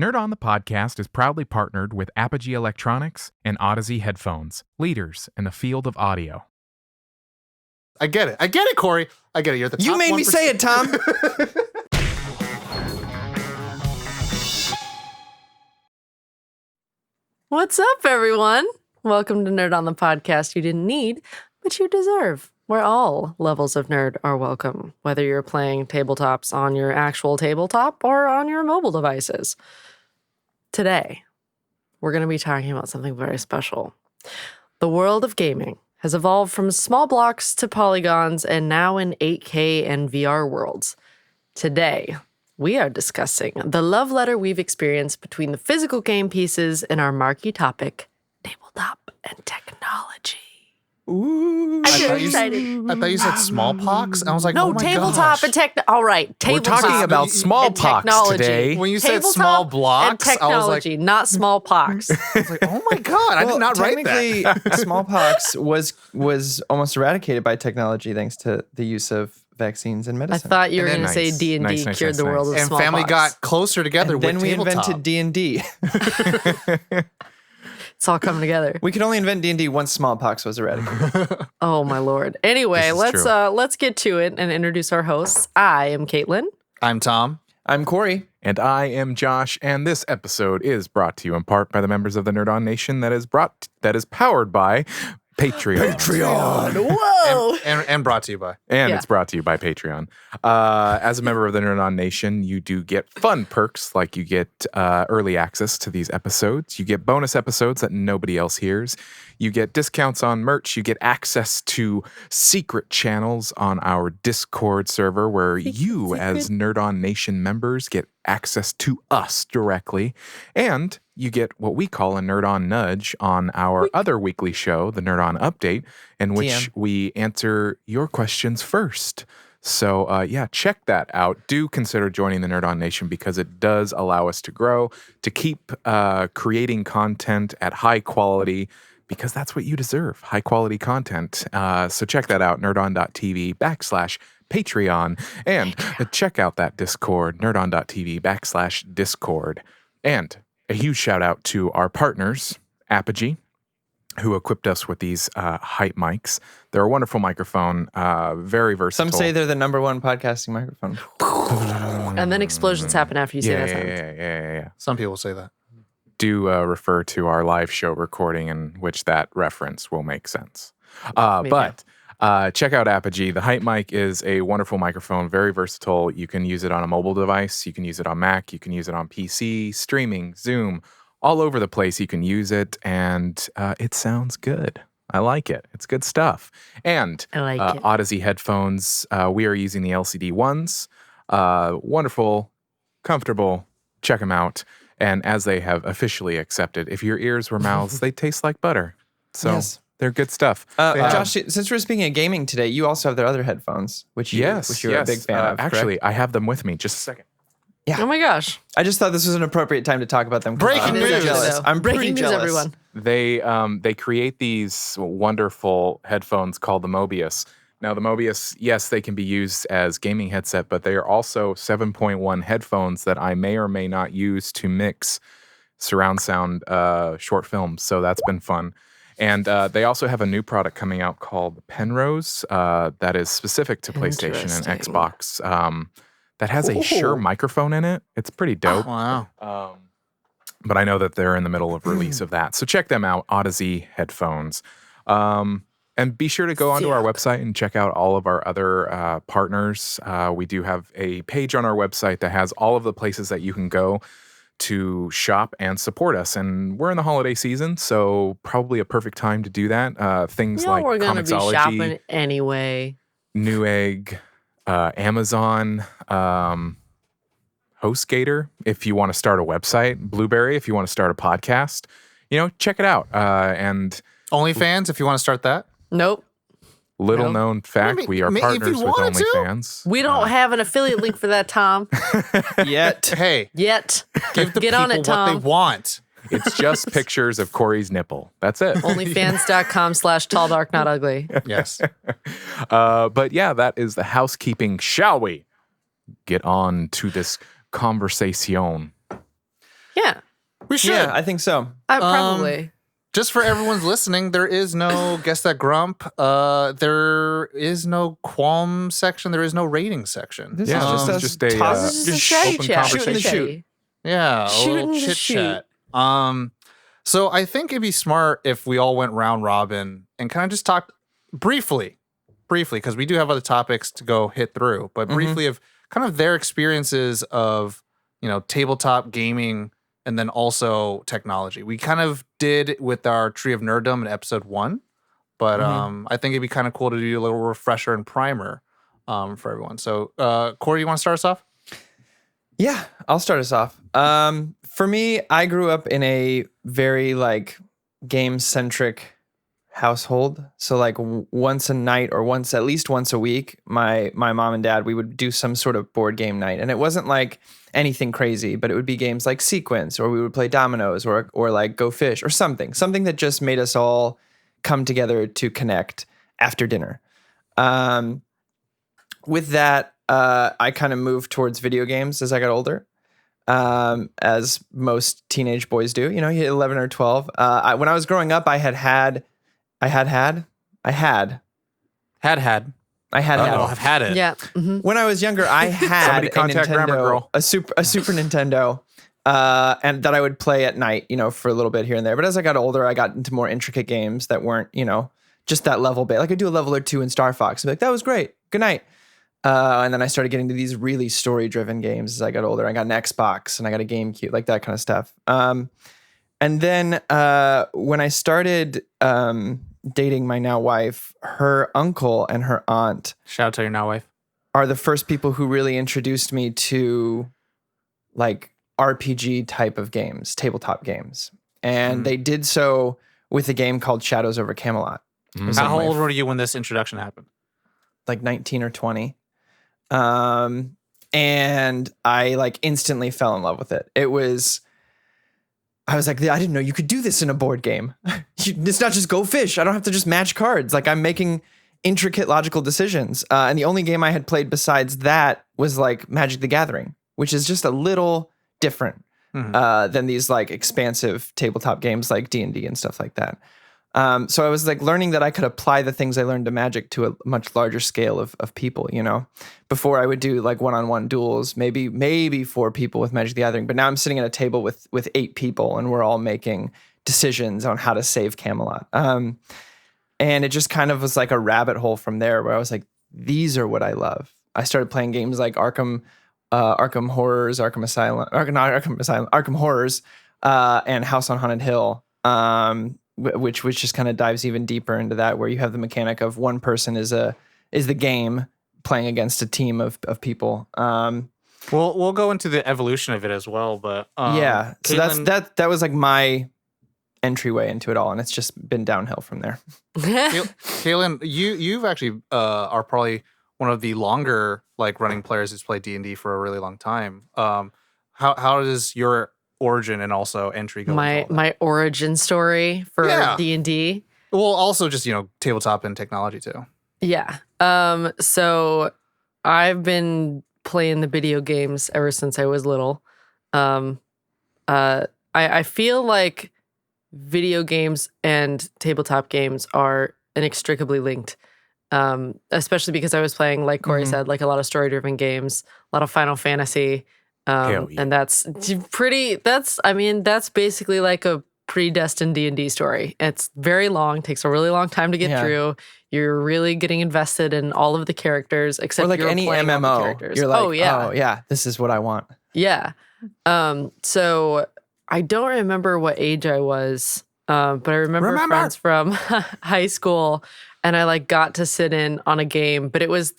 Nerd on the Podcast is proudly partnered with Apogee Electronics and Odyssey Headphones, leaders in the field of audio. I get it, Corey. I get it. You're the top You made 1%. me say it, Tom. What's up, everyone? Welcome to Nerd on the Podcast you didn't need, but you deserve, where all levels of nerd are welcome, whether you're playing tabletops on your actual tabletop or on your mobile devices. Today, we're going to be talking about something very special. The world of gaming has evolved from small blocks to polygons and now in 8K and VR worlds. Today, we are discussing the love letter we've experienced between the physical game pieces and our marquee topic, tabletop and technology. Ooh. I'm very excited. I thought you said smallpox. I was like, No, oh my tabletop gosh. and tech. All right, We're tabletop. talking about and smallpox technology. today. When you said Tabletop small blocks, and I was like, technology, not smallpox. oh my god, I did not write technically, that. smallpox was almost eradicated by technology thanks to the use of vaccines and I medicine. thought you were And going then- to say D&D Nice, cured the world of And smallpox. family got closer together and with then we tabletop. invented D&D. It's all coming together. We could only invent D&D once smallpox was eradicated. Oh my lord. Anyway, This is let's get to it and introduce our hosts. I am Caitlin. I'm Tom. I'm Corey. And I am Josh, and this episode is brought to you in part by the members of the Nerd On Nation that is powered by Patreon. Whoa. And brought to you by. And Yeah. it's brought to you by Patreon. As a member of the Nerd On Nation, you do get fun perks, like you get early access to these episodes. You get bonus episodes that nobody else hears. You get discounts on merch. You get access to secret channels on our Discord server where you, as Nerd On Nation members, get access to us directly. And you get what we call a Nerd On Nudge on our other weekly show, the Nerd On Update, in which TM. we answer your questions first. So, yeah, check that out. Do consider joining the Nerd On Nation because it does allow us to grow, to keep creating content at high quality, because that's what you deserve, high quality content. So check that out, nerdon.tv/Patreon, and check out that Discord, nerdon.tv/Discord. And a huge shout out to our partners, Apogee, who equipped us with these hype mics. They're a wonderful microphone, very versatile. Some say they're the number one podcasting microphone. And then explosions happen after you say that sound. Yeah. Some people say that. Do refer to our live show recording in which that reference will make sense. Maybe. But check out Apogee. The Hype Mic is a wonderful microphone, very versatile. You can use it on a mobile device. You can use it on Mac. You can use it on PC, streaming, Zoom, all over the place. You can use it, and it sounds good. I like it. It's good stuff. And I like it. Odyssey Headphones, we are using the LCD ones. Wonderful, comfortable. Check them out. And as they have officially accepted, if your ears were mouths, they taste like butter. So Yes. they're good stuff. Josh, since we're speaking of gaming today, you also have their other headphones, which you're a big fan of. Actually, correct? I have them with me. Just a second. Oh my gosh. I just thought this was an appropriate time to talk about them. 'cause Breaking I'm news. pretty jealous. I'm pretty Breaking news, jealous. everyone. They create these wonderful headphones called the Mobius. Now, the Mobius, yes, they can be used as gaming headset, but they are also 7.1 headphones that I may or may not use to mix surround sound short films. So that's been fun. And they also have a new product coming out called Penrose that is specific to PlayStation and Interesting. Xbox that has a Shure microphone in it. It's pretty dope. Wow. But I know that they're in the middle of release of that. So check them out, Odyssey Headphones. And be sure to go onto our website and check out all of our other partners. We do have a page on our website that has all of the places that you can go to shop and support us. And we're in the holiday season, so probably a perfect time to do that. Things like We're going to be Comixology, shopping anyway. Newegg, Amazon, HostGator, if you want to start a website, Blueberry, if you want to start a podcast, check it out. And OnlyFans, if you want to start that. Nope. little known fact, we are if you partners with wanted to. OnlyFans. We don't have an affiliate link for that, Tom. Yet. Hey, Yet. give the Get people on it, what Tom. they want. It's just pictures of Corey's nipple. That's it. Onlyfans.com/talldarknotugly. Yes. But yeah, that is the housekeeping. Shall we get on to this conversation? Yeah, We should. Yeah, I think so. probably. Just for everyone's listening, there is no Guess That Grump. There is no qualm section. There is no rating section. This Yeah, is just this us is just a talking. This is just a chatty open chat. Shooting the conversation. shoot. Yeah, a Shooting little the chit shoot. chat. So I think it'd be smart if we all went round robin and kind of just talked briefly, because we do have other topics to go hit through, but briefly of kind of their experiences of, tabletop gaming and then also technology. We kind of did with our Tree of Nerddom in episode 1, but I think it'd be kind of cool to do a little refresher and primer for everyone. So, Corey, you want to start us off? Yeah, I'll start us off. For me, I grew up in a very game-centric household. So once a night or at least once a week, my mom and dad, we would do some sort of board game night. And it wasn't like anything crazy, but it would be games like Sequence, or we would play dominoes, or like Go Fish, or something that just made us all come together to connect after dinner. With that, I kind of moved towards video games as I got older, as most teenage boys do. You hit 11 or 12. When I was growing up, I had. Had. I've had it. Yeah. Mm-hmm. When I was younger, I had Somebody a contact Grammar Nintendo, Girl. a Super Nintendo, and that I would play at night, for a little bit here and there. But as I got older, I got into more intricate games that weren't, just that level bit. Like I'd do a level or two in Star Fox. I'd be like, that was great. Good night. And then I started getting to these really story-driven games as I got older. I got an Xbox and I got a GameCube, like that kind of stuff. And then when I started dating my now wife, her uncle and her aunt Shout out to your now wife. are the first people who really introduced me to RPG type of games, tabletop games. And they did so with a game called Shadows over Camelot. How old were you when this introduction happened? 19 or 20. And I instantly fell in love with it. I was like, I didn't know you could do this in a board game. It's not just Go Fish. I don't have to just match cards. I'm making intricate logical decisions. And the only game I had played besides that was Magic the Gathering, which is just a little different than these expansive tabletop games like D&D and stuff like that. So I was learning that I could apply the things I learned to Magic to a much larger scale of people, Before I would do one-on-one duels, maybe 4 people with Magic the Gathering. But now I'm sitting at a table with 8 people and we're all making decisions on how to save Camelot. And it just kind of was a rabbit hole from there where I was like, these are what I love. I started playing games like Arkham Horrors, Arkham Horrors, and House on Haunted Hill. Which just kind of dives even deeper into that, where you have the mechanic of one person is the game playing against a team of people. We'll go into the evolution of it as well, but yeah. So Caitlin, that was my entryway into it all, and it's just been downhill from there. Kaylin, you've actually are probably one of the longer running players who's played D&D for a really long time. How does your origin and also entry go? My origin story for D&D. Well, also just tabletop and technology too. Yeah. So I've been playing the video games ever since I was little. I feel like video games and tabletop games are inextricably linked. Especially because I was playing, like Corey said, a lot of story-driven games, a lot of Final Fantasy. And that's basically a predestined D&D story. It's very long, takes a really long time to get through. You're really getting invested in all of the characters, except Or you're any playing all the MMO. characters. You're like, oh yeah, this is what I want. yeah. So I don't remember what age I was, but I remember friends from high school, and I got to sit in on a game, but it was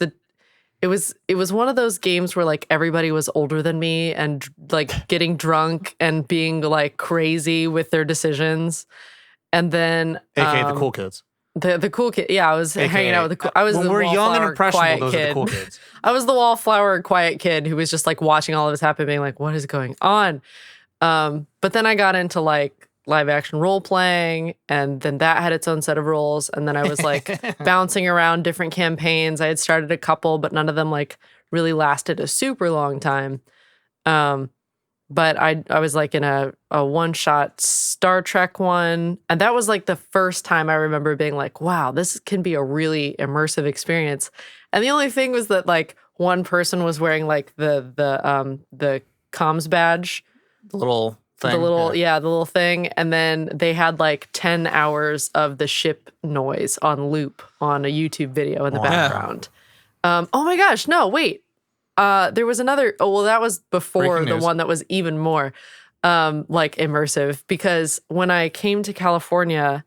one of those games where everybody was older than me and getting drunk and being crazy with their decisions. And then AKA the cool kids. The cool kid. Yeah, I was hanging out with the cool. I was when the we're young and wallflower, quiet impressionable, those are kid. the cool kids. I was the wallflower quiet kid who was just watching all of this happen, being like, what is going on? But then I got into live action role playing, and then that had its own set of rules. And then I was bouncing around different campaigns. I had started a couple, but none of them really lasted a super long time. but I was like in a one-shot Star Trek one. And that was like the first time I remember being like, wow, this can be a really immersive experience. And the only thing was that like one person was wearing like the comms badge. The little thing. The little thing. And then they had like 10 hours of the ship noise on loop on a YouTube video in the background. Oh my gosh, no, wait. There was another, that was before Breaking the news. one that was even more like immersive, because when I came to California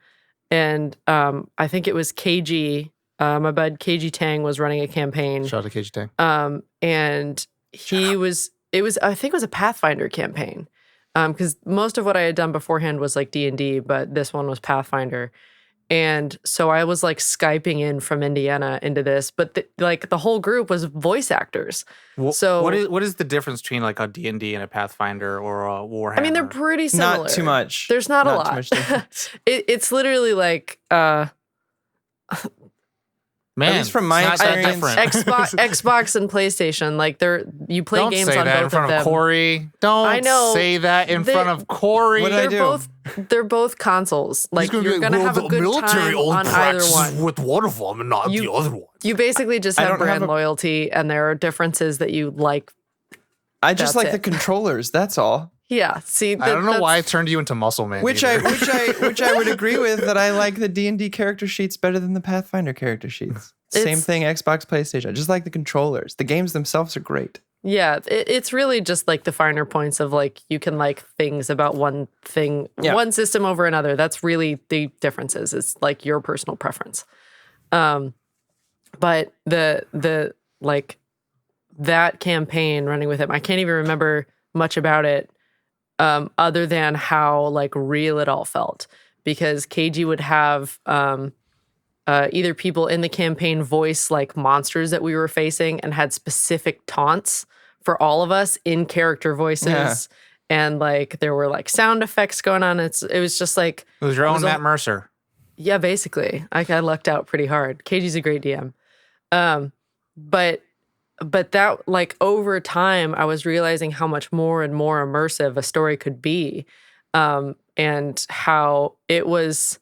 and I think it was KG, my bud KG Tang was running a campaign. Shout out to KG Tang. And I think it was a Pathfinder campaign. Because most of what I had done beforehand was like D&D, but this one was Pathfinder. And so I was like Skyping in from Indiana into this, but the whole group was voice actors. So what is the difference between like a D&D and a Pathfinder or a Warhammer? I mean, they're pretty similar. Not too much. There's not a Too lot. much difference. It's literally like Man, At least from my it's not that experience. different. Xbox and PlayStation. Like you play Don't games say on that both in front of of them. Corey. Don't I know. say that in front of Corey. What did I do? They're both consoles. Like you're gonna have a good time on either one. with one of them and not the other one. You basically just I have don't have brand a- loyalty, and there are differences that you like. I just That's like it. the controllers. That's all. Yeah, see, I don't know why I turned you into muscle man. Which I would agree with, that I like the D&D character sheets better than the Pathfinder character sheets. Same It's- thing, Xbox, PlayStation. I just like the controllers. The games themselves are great. Yeah, it's really just like the finer points of like you can like things about one thing, Yeah. one system over another. That's really the differences. It's like your personal preference. But the like that campaign running with him, I can't even remember much about it, other than how like real it all felt, because KG would have either people in the campaign voice like monsters that we were facing and had specific taunts for all of us in character voices. Yeah. And like there were like sound effects going on. It was just like, it was your it own was Matt Mercer. yeah, basically. I lucked out pretty hard. KG's a great DM. But that like over time I was realizing how much more and more immersive a story could be. And how it was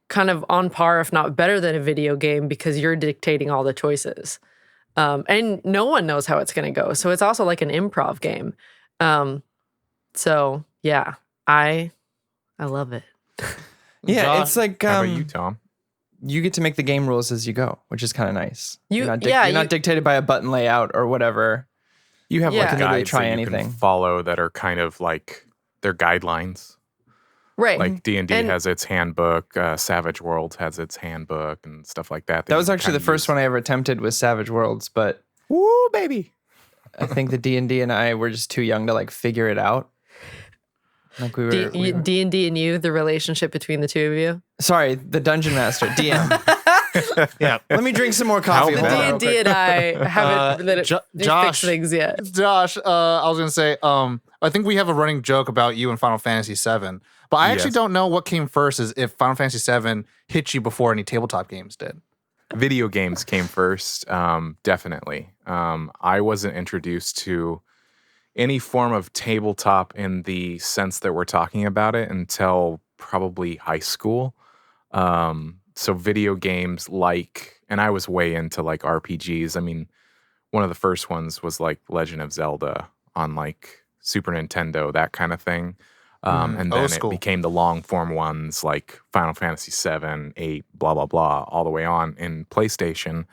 kind of on par, if not better than a video game, because you're dictating all the choices. And no one knows how it's going to go. So it's also like an improv game. So yeah, I love it. Yeah, Josh, it's like How about you, Tom? you get to make the game rules as you go, which is kind of nice. You- You're yeah, not dictated by a button layout or whatever. You have Yeah. like Can literally guides try that you anything. can follow that are kind of like they're guidelines. Right. Like D&D And- has its handbook, Savage Worlds has its handbook and stuff like that. That was actually the first one I ever attempted with Savage Worlds, but Woo, baby. I think the D&D and I were just too young to like figure it out. Like we were, D&D and you, the relationship between the two of you. sorry, the Dungeon Master, DM. Yeah. Let me drink some more coffee. How Hold on bad? real D&D quick. and I haven't Josh- fixed things yet. Josh, I was gonna say, I think we have a running joke about you in Final Fantasy VII, but I actually Yes. don't know what came first. Is if Final Fantasy VII hit you before any tabletop games did? Video games came first, definitely. I wasn't introduced to any form of tabletop in the sense that we're talking about it until probably high school. So video games and I was way into like RPGs. I mean, one of the first ones was like Legend of Zelda on like Super Nintendo, that kind of thing. And then Old it school. became the long form ones like Final Fantasy 7, 8, blah, blah, blah, all the way on in PlayStation.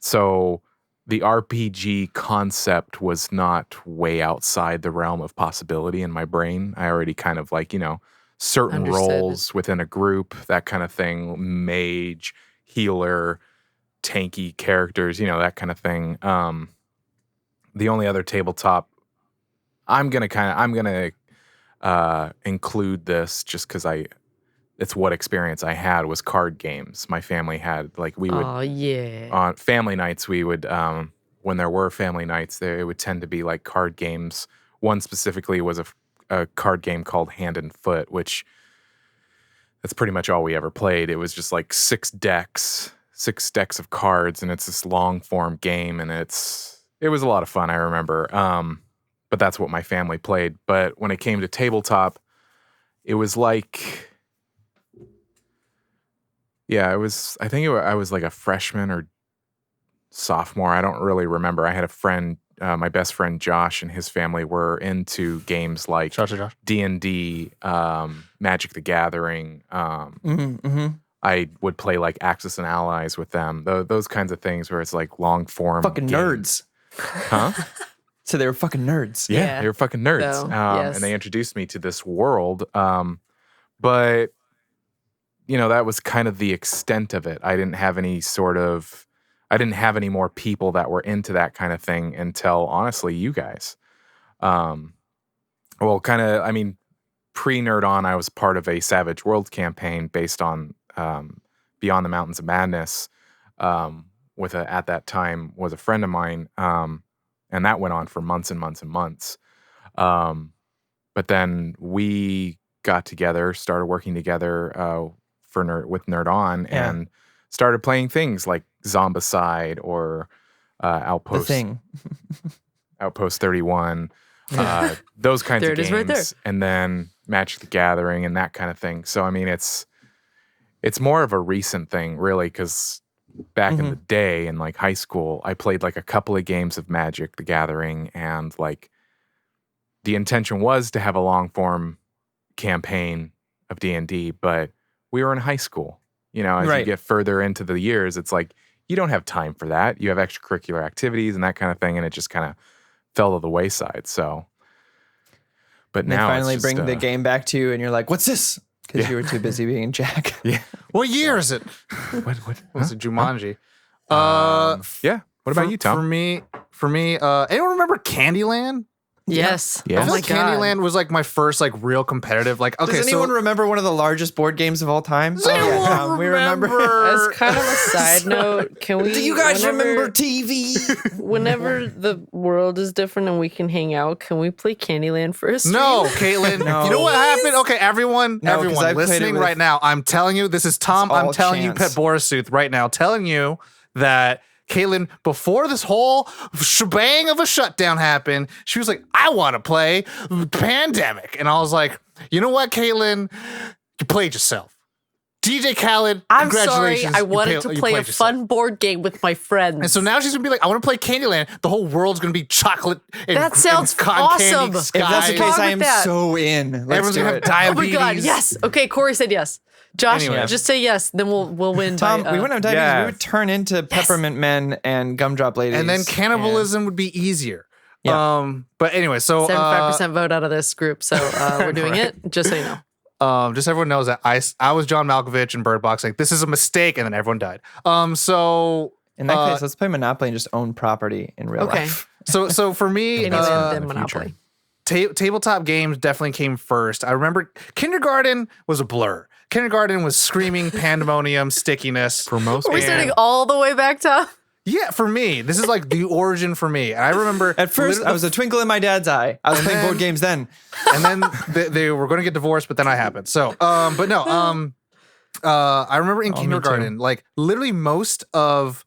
So the RPG concept was not way outside the realm of possibility in my brain. I already kind of like, certain Understood. roles within a group, that kind of thing, mage, healer, tanky characters, that kind of thing. The only other tabletop I'm gonna include this just because it's what experience I had was card games. My family had we would Oh yeah. on family nights we would when there were family nights it would tend to be like card games. One specifically was a card game called Hand and Foot, which that's pretty much all we ever played. It was just like six decks of cards, and it's this long form game, and it was a lot of fun. I remember. but that's what my family played. But when it came to tabletop, it was like, I was like a freshman or sophomore. I don't really remember. I had a friend, my best friend Josh, and his family were into games like D&D, Magic the Gathering. I would play like Axis and Allies with them. Those kinds of things where it's like long form. Fucking games. nerds. Huh? So they were fucking nerds. Yeah, they were fucking nerds. So, yes. And they introduced me to this world. But, that was kind of the extent of it. I didn't have any more people that were into that kind of thing until, honestly, you guys. Pre-Nerd On, I was part of a Savage World campaign based on Beyond the Mountains of Madness, at that time was a friend of mine. And that went on for months and months and months. But then we got together, started working together with Nerd On, and started playing things like Zombicide or Outpost. The Thing. Outpost 31. Those kinds There of it games. is right there. And then Magic the Gathering and that kind of thing. So, I mean, it's more of a recent thing, really, because back in the day in like high school, I played like a couple of games of Magic the Gathering, and like the intention was to have a long form campaign of D&D, but we were in high school. As you get further into the years, it's like you don't have time for that. You have extracurricular activities and that kind of thing, and it just kind of fell to the wayside. So, but And they now finally it's just, bring the game back to you, and you're like, "What's this?" Because you were too busy being Jack. Yeah. What year is it? What? Was it Jumanji? Yeah. What about you, Tom? For me, anyone remember Candyland? Yes. Yeah. I Oh feel my like God. Candyland was like my first like real competitive. Like, okay, Does anyone remember one of the largest board games of all time? Tom, we remember. As kind of a side note, can we? Do you guys whenever- remember TV? Whenever the world is different and we can hang out, can we play Candyland for a stream? No, Caitlin. No. You know what happened? Okay, everyone, No, 'cause everyone I've played it listening with- right now, I'm telling you, this is Tom. It's I'm all telling you, chance. Pet Borisooth, right now, telling you that Caitlin, before this whole shebang of a shutdown happened, she was like, I want to play Pandemic. And I was like, you know what, Caitlin? You played yourself. DJ Khaled, I'm sorry. congratulations. I wanted to you play a played yourself. fun board game with my friends. And so now she's gonna be like, I want to play Candyland. The whole world's gonna be chocolate and, That sounds and cotton awesome. candy If skies. If that's the Wrong case, with I am that. so in. Let's Everyone's do gonna have it. oh diabetes. my God, yes. Okay, Corey said yes. Josh, Anyway. just say yes. Then we'll win. Tom, by, we wouldn't have diabetes. yes. We would turn into peppermint men and gumdrop ladies. And then cannibalism would be easier. Yeah. But anyway, so 75% vote out of this group, so we're doing it. Just so you know. just so everyone knows that I was John Malkovich in Bird Box, like this is a mistake, and then everyone died. So in that case, let's play Monopoly and just own property in real Okay. life. so for me, Candyland, then Monopoly. tabletop games definitely came first. I remember kindergarten was a blur. Kindergarten was screaming pandemonium, stickiness. For most Are we people. starting all the way back to? Yeah, for me, this is like the origin for me. And I remember At first, I was a twinkle in my dad's eye. I was playing board games then. and then they were going to get divorced, but then I happened. So, but no, I remember in Oh, me kindergarten, like literally most of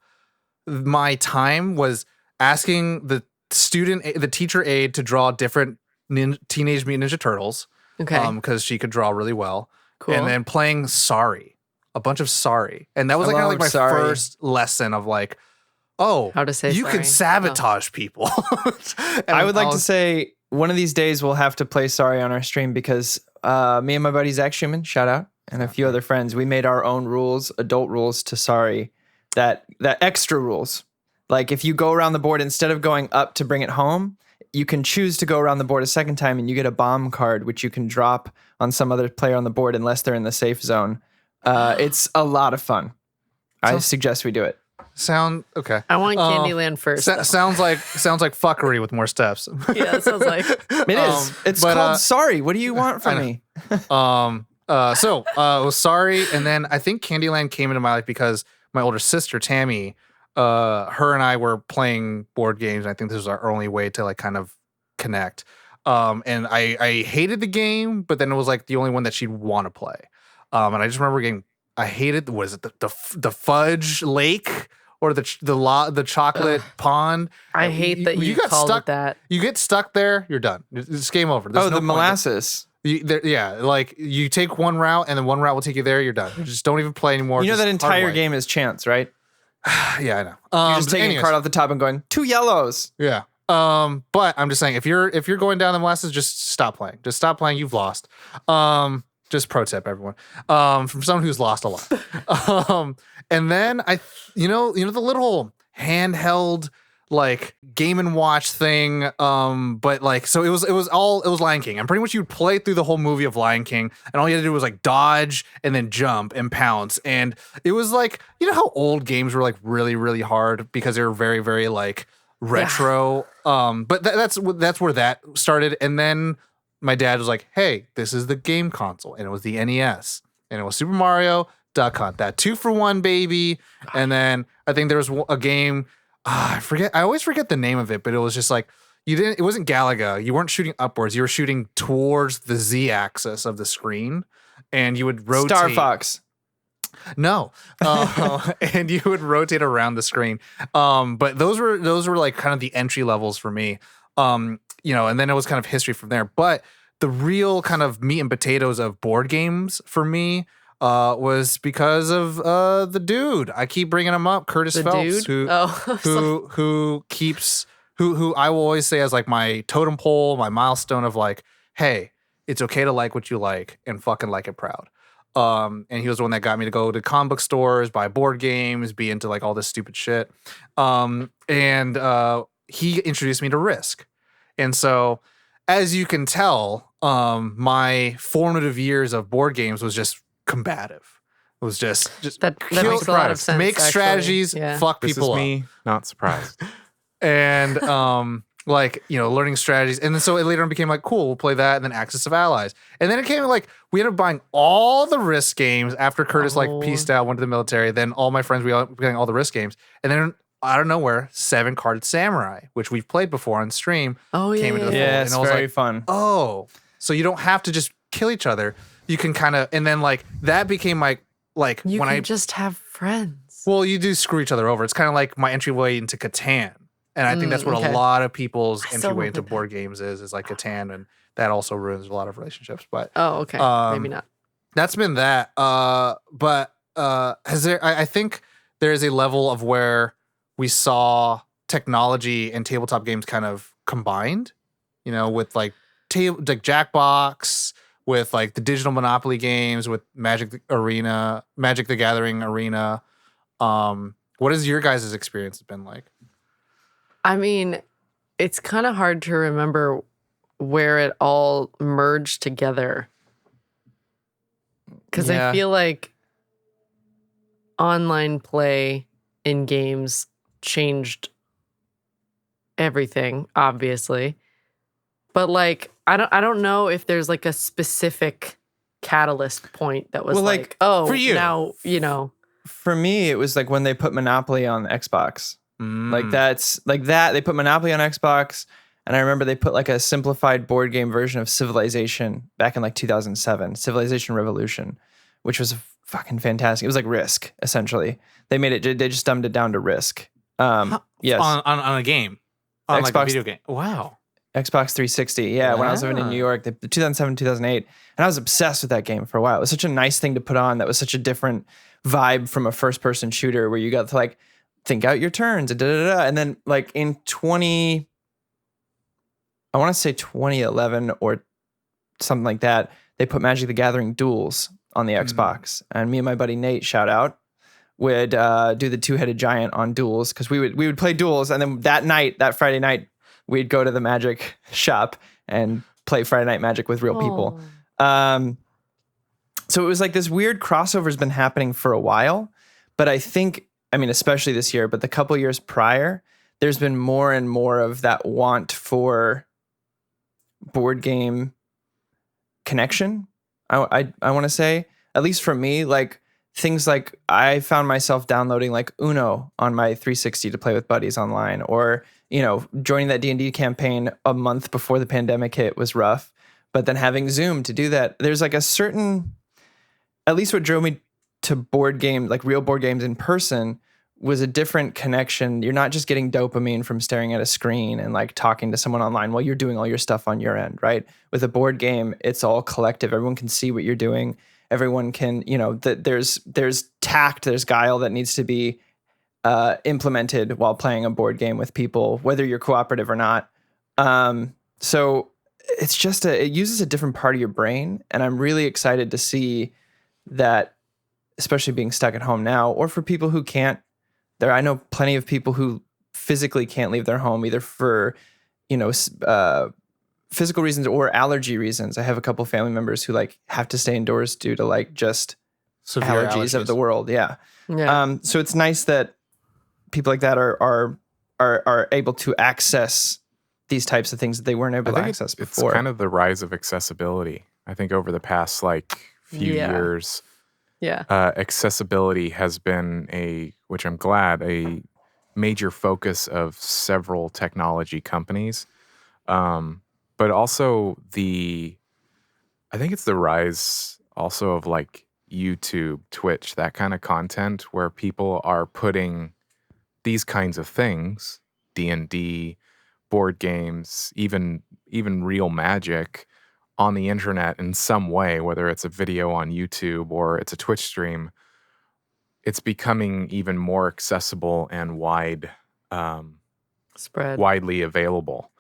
my time was asking the teacher aide to draw different Teenage Mutant Ninja Turtles. Okay. Because she could draw really well. Cool. And then playing Sorry, a bunch of Sorry, and that was like kind of like my Sorry. first lesson of like, oh, How to say you sorry. can sabotage people. And I would like was- to say one of these days we'll have to play Sorry on our stream because me and my buddy Zach Schumann, shout out, and a few other friends, we made our own rules, adult rules to Sorry, that extra rules. Like if you go around the board, instead of going up to bring it home, you can choose to go around the board a second time and you get a bomb card, which you can drop on some other player on the board unless they're in the safe zone. It's a lot of fun. I suggest we do it. sound okay. I want Candyland first. Sounds like fuckery with more steps. Yeah, it sounds like. It is. It's but, called Sorry. What do you want from me? It was Sorry, and then I think Candyland came into my life because my older sister Tammy, her and I were playing board games. And I think this was our only way to like kind of connect. And I hated the game, but then it was like the only one that she'd want to play. And I just remember I hated, what is it, the Fudge Lake or the chocolate pond. I hate that you got called stuck. it that. You get stuck there, you're done. It's game over. There's no the point. molasses. Like you take one route and then one route will take you there. You're done. You just don't even play anymore. You know Just that entire hard way. game is chance, right? Yeah, I know. You're just taking a card off the top and going 2 yellows. Yeah. But I'm just saying, if you're going down the molasses, just stop playing. Just stop playing. You've lost. Just pro tip, everyone. From someone who's lost a lot. And then you know the little handheld like Game and Watch thing. But like, so it was Lion King. And pretty much you'd play through the whole movie of Lion King, and all you had to do was like dodge and then jump and pounce. And it was like, you know how old games were like really, really hard because they were very, very like retro. But that's where that started. And then my dad was like, hey, this is the game console. And it was the NES. And it was Super Mario Duck Hunt. That 2-for-1, baby. And then I think there was a game, I always forget the name of it, but it was just like, it wasn't Galaga. You weren't shooting upwards. You were shooting towards the Z axis of the screen. And you would rotate. Star Fox. No, and you would rotate around the screen. But those were like kind of the entry levels for me. And then it was kind of history from there. But the real kind of meat and potatoes of board games for me was because of the dude. I keep bringing him up, Curtis Phelps, dude? who I will always say as like my totem pole, my milestone of like, hey, it's okay to like what you like and fucking like it proud. And he was the one that got me to go to comic book stores, buy board games, be into like all this stupid shit. And he introduced me to Risk. And so, as you can tell, my formative years of board games was just combative. It was just that makes a lot of sense. Make actually. strategies, Yeah. fuck This people is up. me, not surprised. And like, learning strategies. And then so it later on became like, cool, we'll play that, and then Axis of Allies. And then it came like, we ended up buying all the Risk games after Curtis like pieced out, went to the military. Then all my friends, we all playing all the Risk games. And then out of nowhere, 7-Carded Samurai, which we've played before on stream, came into the fold. Yeah, And it's I was very like, fun. oh, so you don't have to just kill each other. You can kind of, and then like that became like You when can I just have friends. well, you do screw each other over. It's kind of like my entryway into Catan. And I think that's what okay. a lot of people's I still entryway don't into get board games is like Catan, and that also ruins a lot of relationships. But Oh, okay. Maybe not. that's been that. But has there? I think there is a level of where we saw technology and tabletop games kind of combined. With like Jackbox, with like the digital Monopoly games, with Magic the Gathering Arena. What has your guys' experience been like? I mean, it's kind of hard to remember where it all merged together. Because Yeah. I feel like online play in games changed everything, obviously. But like, I don't know if there's like a specific catalyst point that was Well, like, oh, for you. now, For me, it was like when they put Monopoly on Xbox. Like that's like that. They put Monopoly on Xbox, and I remember they put like a simplified board game version of Civilization back in like 2007, Civilization Revolution, which was fucking fantastic. It was like Risk, essentially. They made it. They just dumbed it down to Risk. Yes, on a game, on like a Xbox- video game. Wow. Xbox 360. Yeah, when I was living in New York, the 2007, 2008, and I was obsessed with that game for a while. It was such a nice thing to put on. That was such a different vibe from a first-person shooter where you got to like think out your turns and and then like in 2011 or something like that, they put Magic the Gathering duels on the Xbox, and me and my buddy Nate, shout out, would do the two-headed giant on duels because we would play duels, and then that Friday night, we'd go to the Magic shop and play Friday Night Magic with real people. So it was like this weird crossover's been happening for a while, but I think, especially this year, but the couple years prior, there's been more and more of that want for board game connection. I want to say, at least for me, like things like I found myself downloading like Uno on my 360 to play with buddies online, or joining that D&D campaign a month before the pandemic hit was rough, but then having Zoom to do that, there's like a certain, at least what drove me to board game, like real board games in person, was a different connection. You're not just getting dopamine from staring at a screen and like talking to someone online while you're doing all your stuff on your end, right? With a board game, it's all collective. Everyone can see what you're doing. Everyone can, there's tact, there's guile that needs to be implemented while playing a board game with people, whether you're cooperative or not. So it's just it uses a different part of your brain, and I'm really excited to see that, especially being stuck at home now, or for people who can't. I know plenty of people who physically can't leave their home, either for, physical reasons or allergy reasons. I have a couple family members who like have to stay indoors due to like just Severe allergies of the world. Yeah. Yeah. So it's nice that people like that are able to access these types of things that they weren't able to access before. It's kind of the rise of accessibility. I think over the past few years, accessibility has been which I'm glad, a major focus of several technology companies. But also I think it's the rise also of like YouTube, Twitch, that kind of content where people are putting these kinds of things, D&D, board games, even real magic on the internet in some way, whether it's a video on YouTube or it's a Twitch stream. It's becoming even more accessible and widely available.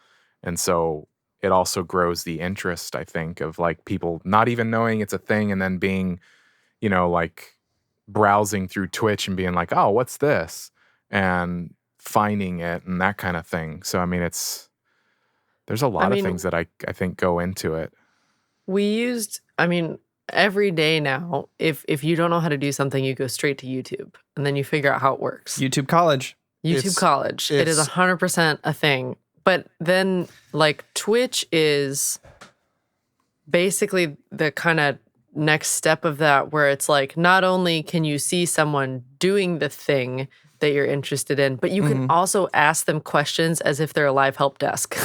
And so it also grows the interest, I think, of like people not even knowing it's a thing and then being, like browsing through Twitch and being like, oh, what's this? And finding it and that kind of thing. So, I mean, there's a lot of things that I think go into it. Every day now, if you don't know how to do something, you go straight to YouTube and then you figure out how it works. YouTube College. It is 100% a thing. But then, like, Twitch is basically the kind of next step of that, where it's like, not only can you see someone doing the thing that you're interested in, but you can also ask them questions as if they're a live help desk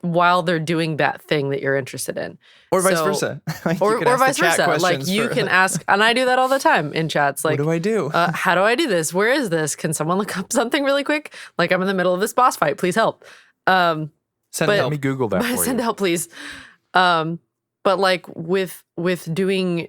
while they're doing that thing that you're interested in. Or vice versa. Or vice versa. Like, you can ask, and I do that all the time in chats. Like, what do I do? How do I do this? Where is this? Can someone look up something really quick? Like, I'm in the middle of this boss fight. Please help. Let me Google that for you. Send help, please. But like with doing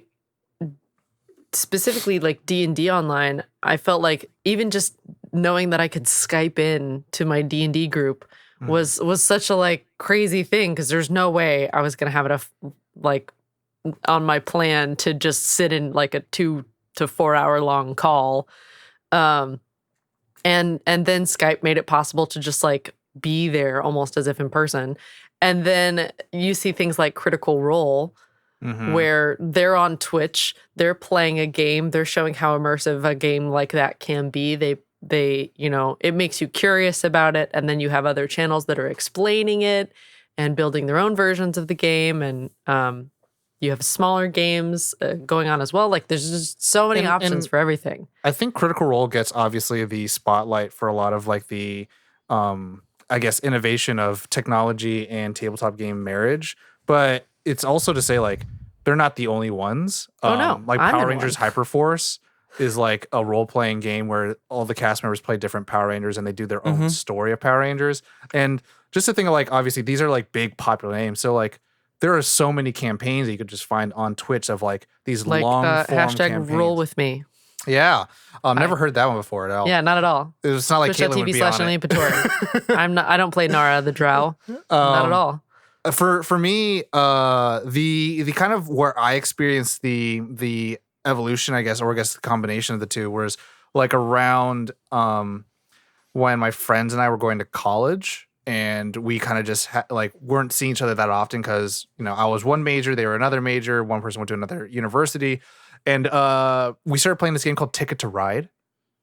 specifically like D&D online, I felt like even just knowing that I could Skype in to my D&D group was such a like crazy thing, because there's no way I was gonna have enough like on my plan to just sit in like a 2 to 4 hour long call, and then Skype made it possible to just like be there almost as if in person. And then you see things like Critical Role, where they're on Twitch, they're playing a game, they're showing how immersive a game like that can be. They it makes you curious about it, and then you have other channels that are explaining it and building their own versions of the game, and you have smaller games going on as well. Like, there's just so many options for everything. I think Critical Role gets obviously the spotlight for a lot of like the I guess innovation of technology and tabletop game marriage, but it's also to say like they're not the only ones. Like Power Rangers Hyperforce is like a role-playing game where all the cast members play different Power Rangers and they do their own story of Power Rangers. And just to think of like, obviously these are like big popular names. So like there are so many campaigns that you could just find on Twitch of like these like, long form hashtag campaigns. Roll with me. Yeah. Never heard that one before at all. Yeah, not at all. It's not like Caitlin would be on it. Patori. I don't play Nara the Drow. Not at all. For me, the kind of where I experienced the evolution, I guess, or I guess the combination of the two, was like around when my friends and I were going to college, and we kind of just weren't seeing each other that often because I was one major, they were another major, one person went to another university, and we started playing this game called Ticket to Ride.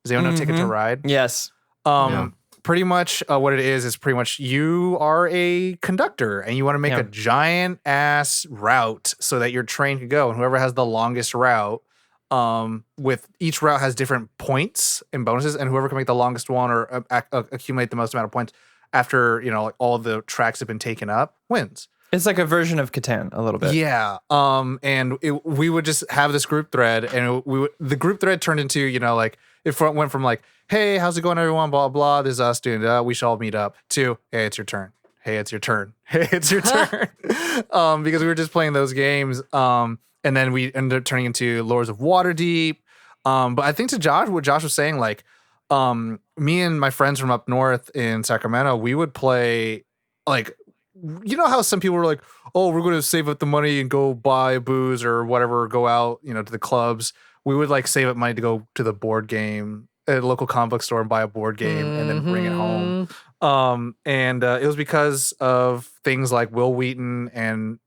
Does anyone know Ticket to Ride? Yes. Pretty much what it is pretty much you are a conductor and you want to make a giant ass route so that your train can go, and whoever has the longest route, with each route has different points and bonuses, and whoever can make the longest one or accumulate the most amount of points after like all the tracks have been taken up wins. It's like a version of Catan a little bit. Yeah. And we would just have this group thread, and the group thread turned into, it went from like, hey, how's it going, everyone? Blah, blah. This is us doing that. We should all meet up. To, hey, it's your turn. Hey, it's your turn. Hey, it's your turn. Because we were just playing those games. And then we ended up turning into Lords of Waterdeep. But I think to Josh, what Josh was saying, like, me and my friends from up north in Sacramento, we would play, like, you know how some people were like, oh, we're going to save up the money and go buy booze or whatever, go out, to the clubs. We would like save up money to go to the board game at a local comic book store and buy a board game and then bring it home. And it was because of things like Will Wheaton and,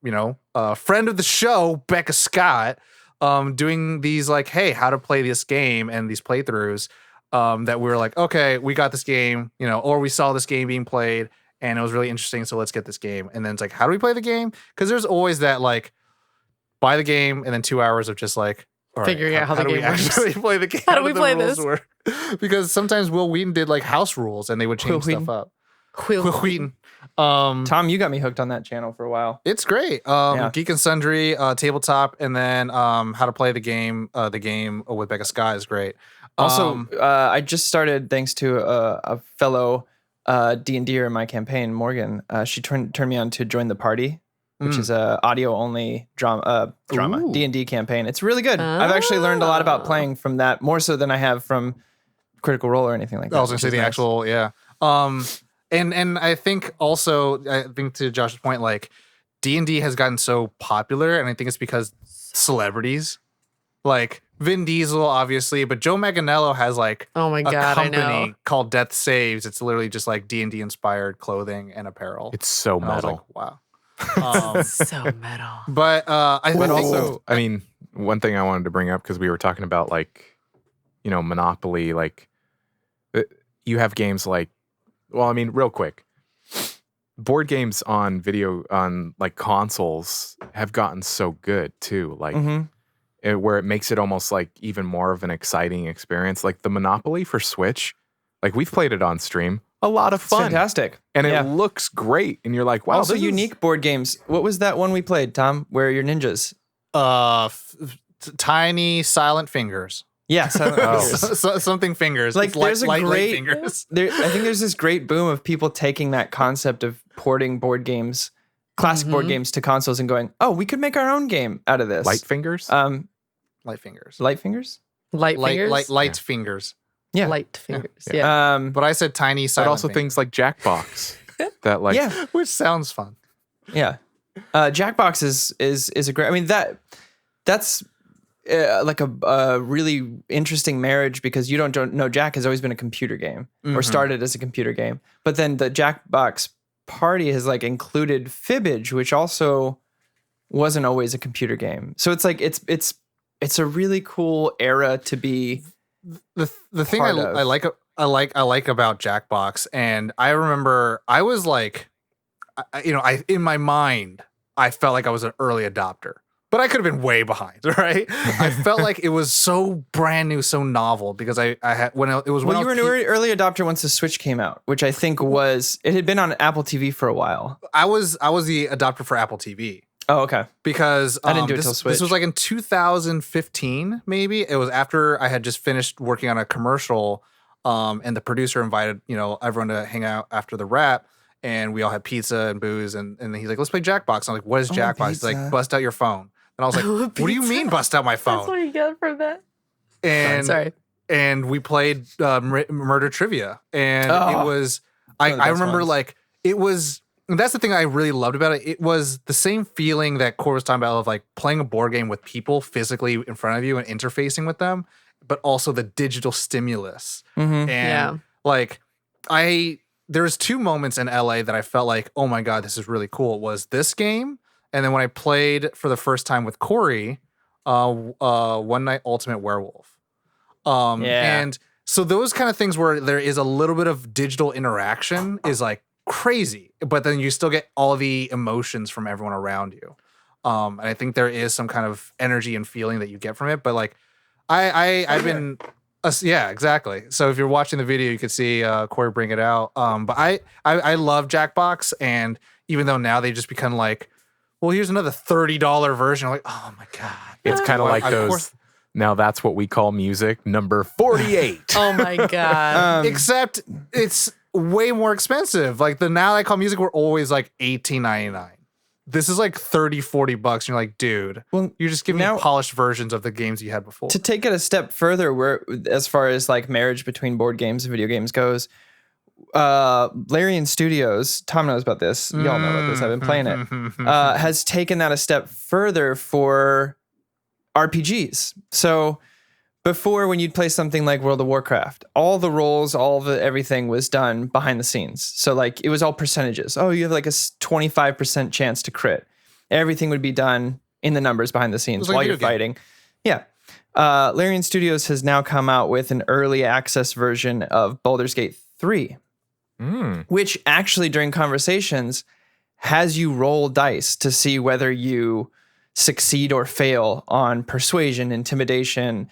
a friend of the show, Becca Scott, doing these like, hey, how to play this game and these playthroughs, that we were like, okay, we got this game, or we saw this game being played and it was really interesting. So let's get this game. And then it's like, how do we play the game? Because there's always that like buy the game and then 2 hours of just like, all right, figuring out how the game works. Actually play the game. How do we play this? Because sometimes Will Wheaton did like house rules and they would change stuff up. Will Wheaton. Tom, you got me hooked on that channel for a while. It's great. Geek and Sundry, Tabletop, and then how to play the game with Becca Scott is great. Also, I just started thanks to a fellow D&D'er in my campaign, Morgan. She turned me on to Join the Party, which is a audio only drama D&D campaign. It's really good. I've actually learned a lot about playing from that, more so than I have from Critical Role or anything like that. I was gonna say the actual, yeah. And I think also, to Josh's point, like D&D has gotten so popular, and I think it's because celebrities, like Vin Diesel, obviously, but Joe Manganiello has like oh my God, a company called Death Saves. It's literally just like D&D inspired clothing and apparel. It's so And I was metal. like, wow. so metal. But I think But also, I mean, one thing I wanted to bring up, because we were talking about like, Monopoly, like you have games like, well, I mean, real quick, board games on like consoles have gotten so good too. Like where it makes it almost like even more of an exciting experience. Like the Monopoly for Switch, like we've played it on stream. A lot of fun. It's fantastic. And it looks great. And you're like, wow. Also unique board games. What was that one we played, Tom, where you're ninjas? Tiny Silent Fingers. Yeah, Something fingers. Like it's there's light fingers. I think there's this great boom of people taking that concept of porting board games, classic board games, to consoles and going, oh, we could make our own game out of this. Light fingers? Light fingers. Light fingers? Light fingers? Light fingers. Yeah. Light fingers. Yeah. But I said tiny But silent also fingers. things like Jackbox. That like Which sounds fun. Yeah. Jackbox is a great, I mean, that's like a really interesting marriage, because you don't know, Jack has always been a computer game or started as a computer game, but then the Jackbox party has like included Fibbage, which also wasn't always a computer game. So it's like it's a really cool era to be the thing I like about Jackbox, and I remember I was like, I in my mind I felt like I was an early adopter. But I could have been way behind, right? I felt like it was so brand new, so novel, because I had you were an early adopter once the Switch came out, which I think it had been on Apple TV for a while. I was the adopter for Apple TV. Oh, okay. Because I didn't do it till Switch. This was like in 2015, maybe. It was after I had just finished working on a commercial, and the producer invited everyone to hang out after the wrap. And we all had pizza and booze, and he's like, let's play Jackbox. I'm like, what is Jackbox? He's like, bust out your phone. And I was like, what do you mean bust out my phone? That's what you get from that. And sorry. And we played murder trivia. And it was, I remember like, it was, and that's the thing I really loved about it. It was the same feeling that Core was talking about of like playing a board game with people physically in front of you and interfacing with them, but also the digital stimulus. And like, there's two moments in LA that I felt like, oh my God, this is really cool. It was this game. And then when I played for the first time with Corey, One Night Ultimate Werewolf. And so those kind of things where there is a little bit of digital interaction is like crazy, but then you still get all the emotions from everyone around you. And I think there is some kind of energy and feeling that you get from it. But like, I've been... yeah, exactly. So if you're watching the video, you could see Corey bring it out. But I love Jackbox, and even though now they just become like, well, here's another $30 version. I'm like, oh my God. It's kind of like Now that's what we call music. Number 48. Oh my god. Except it's way more expensive. Like the Now I Call Music were always like $18.99. This is like $30-$40. And you're like, dude, Well, you're just giving now- me polished versions of the games you had before. To take it a step further, where as far as like marriage between board games and video games goes, Larian Studios, Tom knows about this. Y'all know about this. I've been playing it. Has taken that a step further for RPGs. So before, when you'd play something like World of Warcraft, all the rolls, everything was done behind the scenes. So like it was all percentages. Oh, you have like a 25% chance to crit. Everything would be done in the numbers behind the scenes like while a you're video fighting. Yeah. Larian Studios has now come out with an early access version of Baldur's Gate 3, which actually during conversations has you roll dice to see whether you succeed or fail on persuasion, intimidation,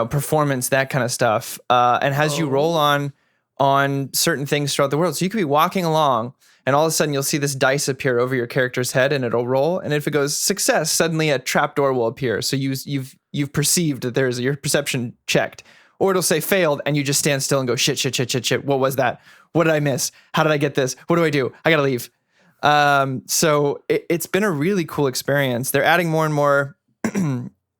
performance, that kind of stuff, and has you roll on certain things throughout the world. So you could be walking along and all of a sudden you'll see this dice appear over your character's head and it'll roll. And if it goes success, suddenly a trapdoor will appear. So you've perceived that there's your perception checked. Or it'll say failed and you just stand still and go, shit. What was that? What did I miss? How did I get this? What do I do? I gotta leave. So it's been a really cool experience. They're adding more and more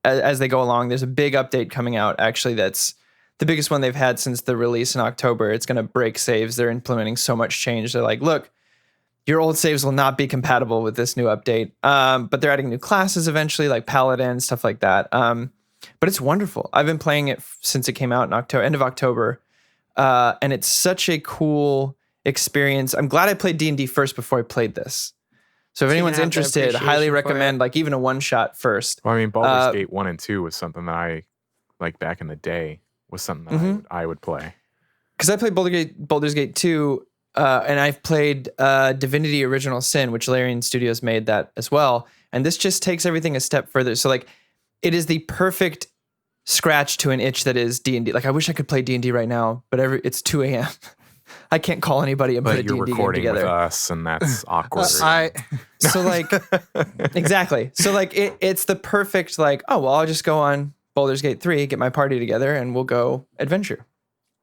as they go along. There's a big update coming out, actually, that's the biggest one they've had since the release in October. It's going to break saves. They're implementing so much change. They're like, look, your old saves will not be compatible with this new update. But they're adding new classes eventually, like Paladin, stuff like that. But it's wonderful. I've been playing it since it came out in end of October. And it's such a cool experience. I'm glad I played D&D first before I played this. So if anyone's interested, highly recommend like even a one shot first. Well, I mean, Baldur's Gate 1 and 2 was something that I, like back in the day, was something that I would play. Because I played Baldur's Gate 2, and I've played Divinity Original Sin, which Larian Studios made that as well. And this just takes everything a step further. So like, it is the perfect scratch to an itch that is D&D. Like I wish I could play D&D right now, but it's 2 a.m. I can't call anybody and put a But you're D&D game recording with together. us, and that's awkward. So like, exactly. So like, it's the perfect like, oh, well, I'll just go on Baldur's Gate 3, get my party together, and we'll go adventure.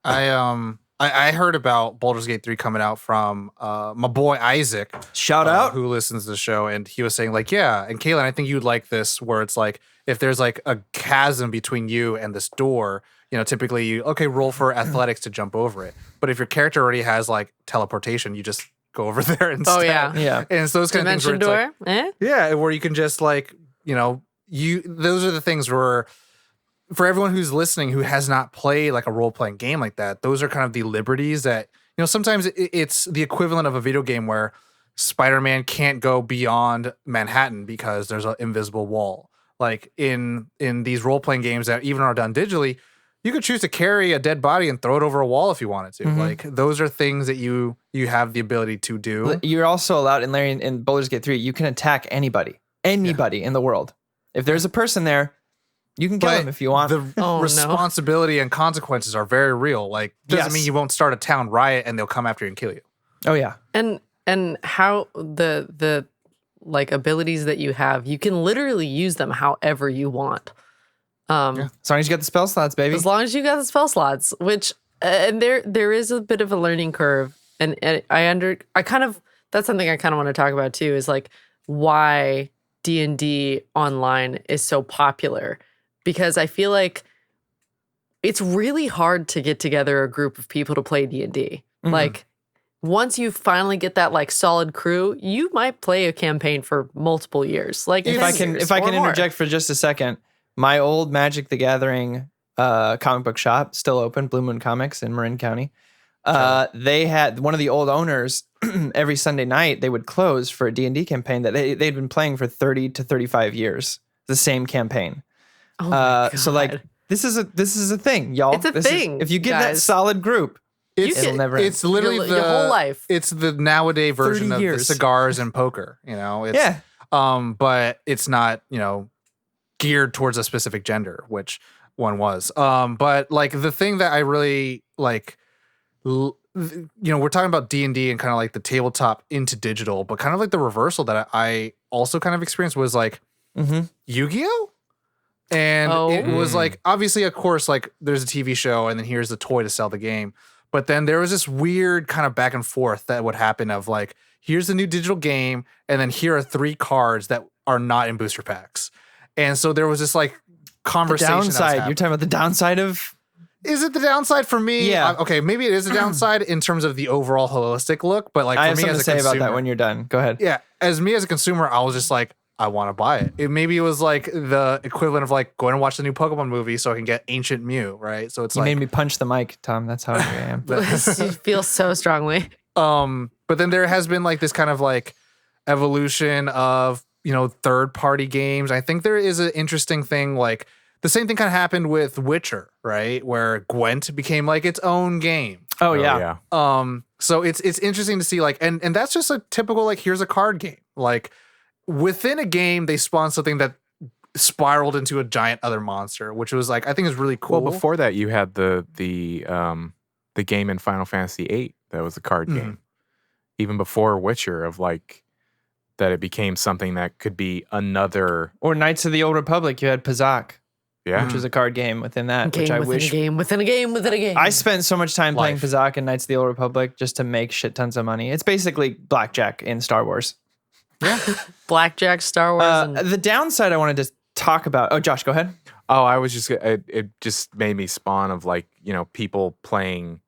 I heard about Baldur's Gate 3 coming out from my boy Isaac. Shout out. Who listens to the show, and he was saying like, yeah, and Kaylin, I think you'd like this, where it's like, if there's like a chasm between you and this door, typically you, roll for athletics to jump over it. But if your character already has like teleportation, you just go over there instead. Oh yeah. Yeah. And it's those kind of things where Dimension it's door? like, yeah, where you can just like, those are the things where, for everyone who's listening who has not played like a role-playing game like that, those are kind of the liberties that, sometimes it's the equivalent of a video game where Spider-Man can't go beyond Manhattan because there's an invisible wall. Like in these role-playing games that even are done digitally, you could choose to carry a dead body and throw it over a wall if you wanted to. Like those are things that you have the ability to do. You're also allowed in Baldur's Gate 3, you can attack anybody in the world. If there's a person there, you can kill him if you want. The responsibility and consequences are very real. Like, doesn't mean you won't start a town riot and they'll come after you and kill you. Oh yeah. And how the like abilities that you have, you can literally use them however you want. As long as you got the spell slots, baby. As long as you got the spell slots, which and there is a bit of a learning curve, and that's something I kind of want to talk about too, is like why D&D online is so popular, because I feel like it's really hard to get together a group of people to play D&D. Like once you finally get that like solid crew, you might play a campaign for multiple years. Like if I can interject for just a second. My old Magic the Gathering comic book shop, still open, Blue Moon Comics in Marin County. They had one of the old owners, every Sunday night, they would close for a D&D campaign that they'd been playing for 30 to 35 years, the same campaign. Oh my God. So like, this is a thing, y'all. It's a thing, If you get guys. that solid group, it'll never end. It's literally your whole life. It's the nowadays version 30 of years. the cigars and poker. It's, but it's not geared towards a specific gender, which one was. But like the thing that I really like, we're talking about D&D and kind of like the tabletop into digital, but kind of like the reversal that I also kind of experienced was like Yu-Gi-Oh. And it was Mm. like, obviously, of course, like there's a TV show and then here's the toy to sell the game. But then there was this weird kind of back and forth that would happen of like, here's the new digital game. And then here are 3 cards that are not in booster packs. And so there was this like The conversation. that was downside. You're happening. talking about the downside of. Is it the downside for me? Yeah. Okay, maybe it is a downside in terms of the overall holistic look. But like I for have me something as to a say consumer, about that when you're done. Go ahead. yeah, as me as a consumer, I was just like, I want to buy it. Maybe it was like the equivalent of like going to watch the new Pokemon movie so I can get Ancient Mew, right? So it's You like, made me punch the mic, Tom. That's how angry I am. You feel so strongly. but then there has been like this kind of like evolution of, you know, third party games. I think there is an interesting thing, like the same thing kind of happened with Witcher, right? Where Gwent became like its own game. Oh, yeah. So it's interesting to see like, and that's just a typical, like, here's a card game. Like within a game, they spawned something that spiraled into a giant other monster, which was like, I think is really cool. Well, before that, you had the game in Final Fantasy VIII that was a card game. Even before Witcher, of like that, it became something that could be another. Or Knights of the Old Republic, you had Pazak, Yeah, which was a card game within that, Game which I within wish. a game within a game within a game. I spent so much time playing Life. Pazak and Knights of the Old Republic just to make shit tons of money. It's basically blackjack in Star Wars. Blackjack, Star Wars, and The downside I wanted to talk about. Oh, Josh, go ahead. Oh, I was just it just made me spawn of like, you know, people playing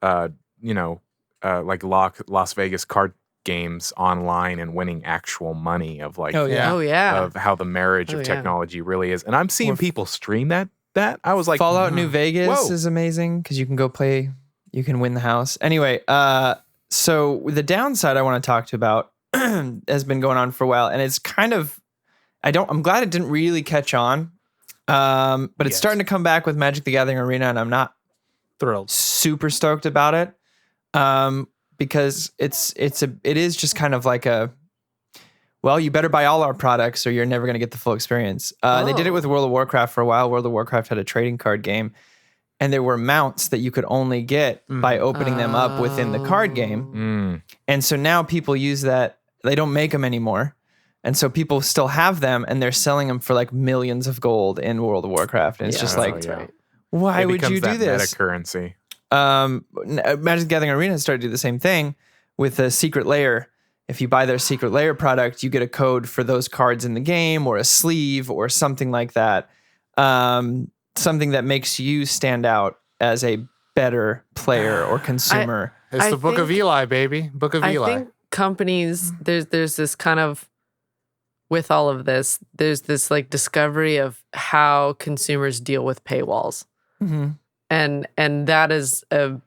like Las Vegas card games online and winning actual money of like Oh, yeah. oh yeah. of how the marriage Oh, of yeah. technology really is. And I'm seeing Or- people stream that I was like, Fallout New Vegas Whoa. is amazing because you can go play, you can win the house. Anyway, so the downside I want to talk to about has been going on for a while, and it's kind of, I'm glad it didn't really catch on, but it's Yes. starting to come back with Magic the Gathering Arena, and I'm not Thrilled. super stoked about it, because it is just kind of like a, well, you better buy all our products or you're never going to get the full experience. They did it with World of Warcraft for a while. World of Warcraft had a trading card game, and there were mounts that you could only get by opening them up within the card game. And so now people use that. They don't make them anymore. And so people still have them, and they're selling them for like millions of gold in World of Warcraft. And it's Yeah, just that's like, right. why it would becomes you do that this? meta currency. Magic the Gathering Arena started to do the same thing with the Secret Lair. If you buy their Secret Lair product, you get a code for those cards in the game, or a sleeve, or something like that. Something that makes you stand out as a better player or consumer. It's I the Book of think- Eli, baby. Book of I Eli. think companies there's this kind of, with all of this, there's this like discovery of how consumers deal with paywalls. Mhm. And that is a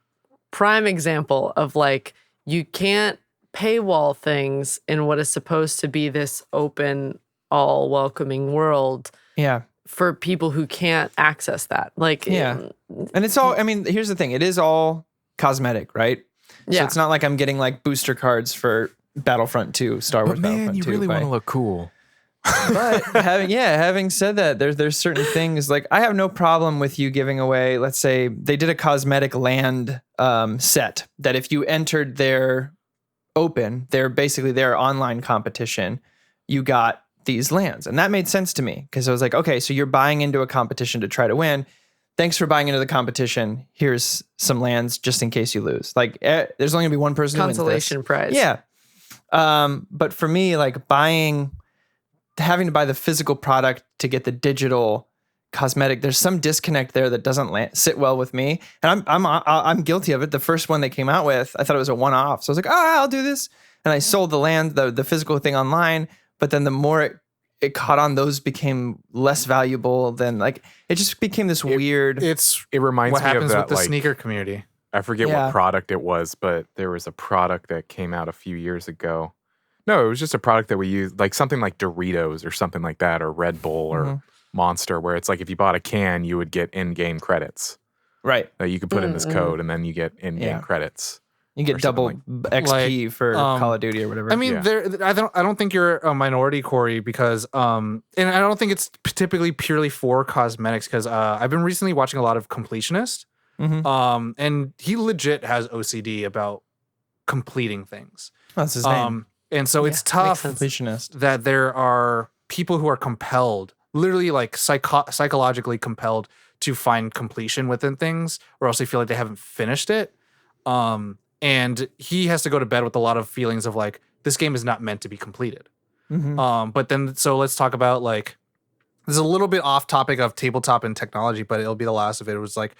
prime example of like, you can't paywall things in what is supposed to be this open, all welcoming world Yeah. for people who can't access that. Like, Yeah. And it's all, I mean, here's the thing. It is all cosmetic, right? So Yeah. it's not like I'm getting like booster cards for Battlefront 2, Star Wars But man, Battlefront you 2. really by- want to look cool. But having said that, there's certain things, like I have no problem with you giving away, let's say they did a cosmetic land set that if you entered their online competition, you got these lands. And that made sense to me because I was like, okay, so you're buying into a competition to try to win. Thanks for buying into the competition. Here's some lands just in case you lose. Like there's only gonna be one person who wins this. Consolation prize. Yeah. But for me, like having to buy the physical product to get the digital cosmetic, there's some disconnect there that doesn't sit well with me. And I'm guilty of it. The first one they came out with, I thought it was a one-off. So I was like, oh, I'll do this. And I sold the land, the physical thing online. But then the more it caught on, those became less valuable than like, it just became this weird. It reminds what me of happens that, with the like, sneaker community. I forget Yeah. what product it was, but there was a product that came out a few years ago. No, it was just a product that we used, like something like Doritos or something like that, or Red Bull or Monster, where it's like if you bought a can, you would get in-game credits Right. that you could put in this code, and then you get in-game Yeah. credits. You get or double something XP for Call of Duty or whatever. I mean, Yeah. I don't think you're a minority, Corey, because and I don't think it's typically purely for cosmetics, because I've been recently watching a lot of Completionist, Mhm. and he legit has OCD about completing things. That's his name. And so it's Yeah, tough makes sense. Completionist. that there are people who are compelled literally like psychologically compelled to find completion within things, or else they feel like they haven't finished it. And he has to go to bed with a lot of feelings of like, this game is not meant to be completed. But then, so let's talk about like, this is a little bit off topic of tabletop and technology, but it'll be the last of it. It was like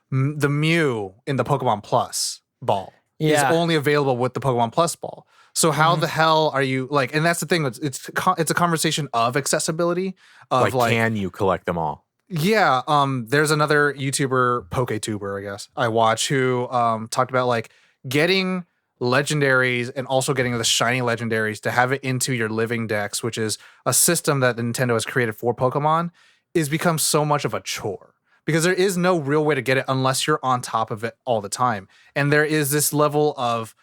the Mew in the Pokemon Plus ball is only available with the Pokemon Plus ball. So how the hell are you like? And that's the thing. It's a conversation of accessibility. Of like, can you collect them all? Yeah. There's another YouTuber, PokeTuber, I guess, I watch, who talked about like getting legendaries and also getting the shiny legendaries to have it into your living decks, which is a system that Nintendo has created for Pokemon, is become so much of a chore because there is no real way to get it unless you're on top of it all the time. And there is this level of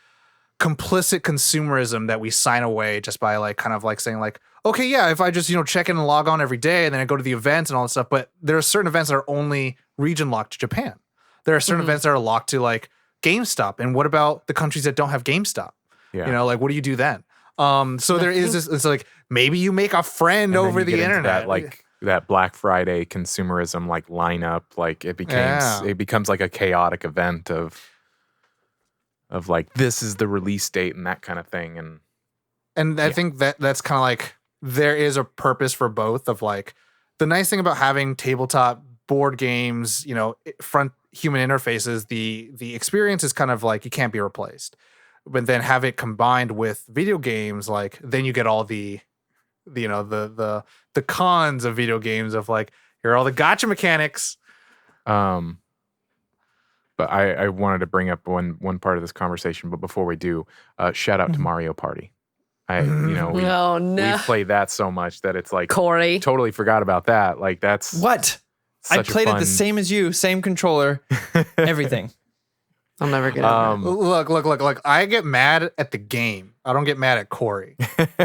complicit consumerism that we sign away just by like kind of like saying like, okay, yeah, if I just, check in and log on every day and then I go to the events and all that stuff, but there are certain events that are only region locked to Japan. There are certain events that are locked to like GameStop. And what about the countries that don't have GameStop? Yeah. Like what do you do then? So there is this, it's like maybe you make a friend over the internet. That, like that Black Friday consumerism like lineup, like it becomes like a chaotic event of like, this is the release date and that kind of thing. And I think that's kind of like, there is a purpose for both of like, the nice thing about having tabletop board games, front human interfaces, the experience is kind of like, you can't be replaced. But then have it combined with video games, like then you get all the cons of video games of like, here are all the gotcha mechanics. But I wanted to bring up one part of this conversation. But before we do, shout out to Mario Party. We played that so much that it's like Corey totally forgot about that. Like that's what I played it the same as you, same controller, everything. I'll never get it. Look. I get mad at the game. I don't get mad at Corey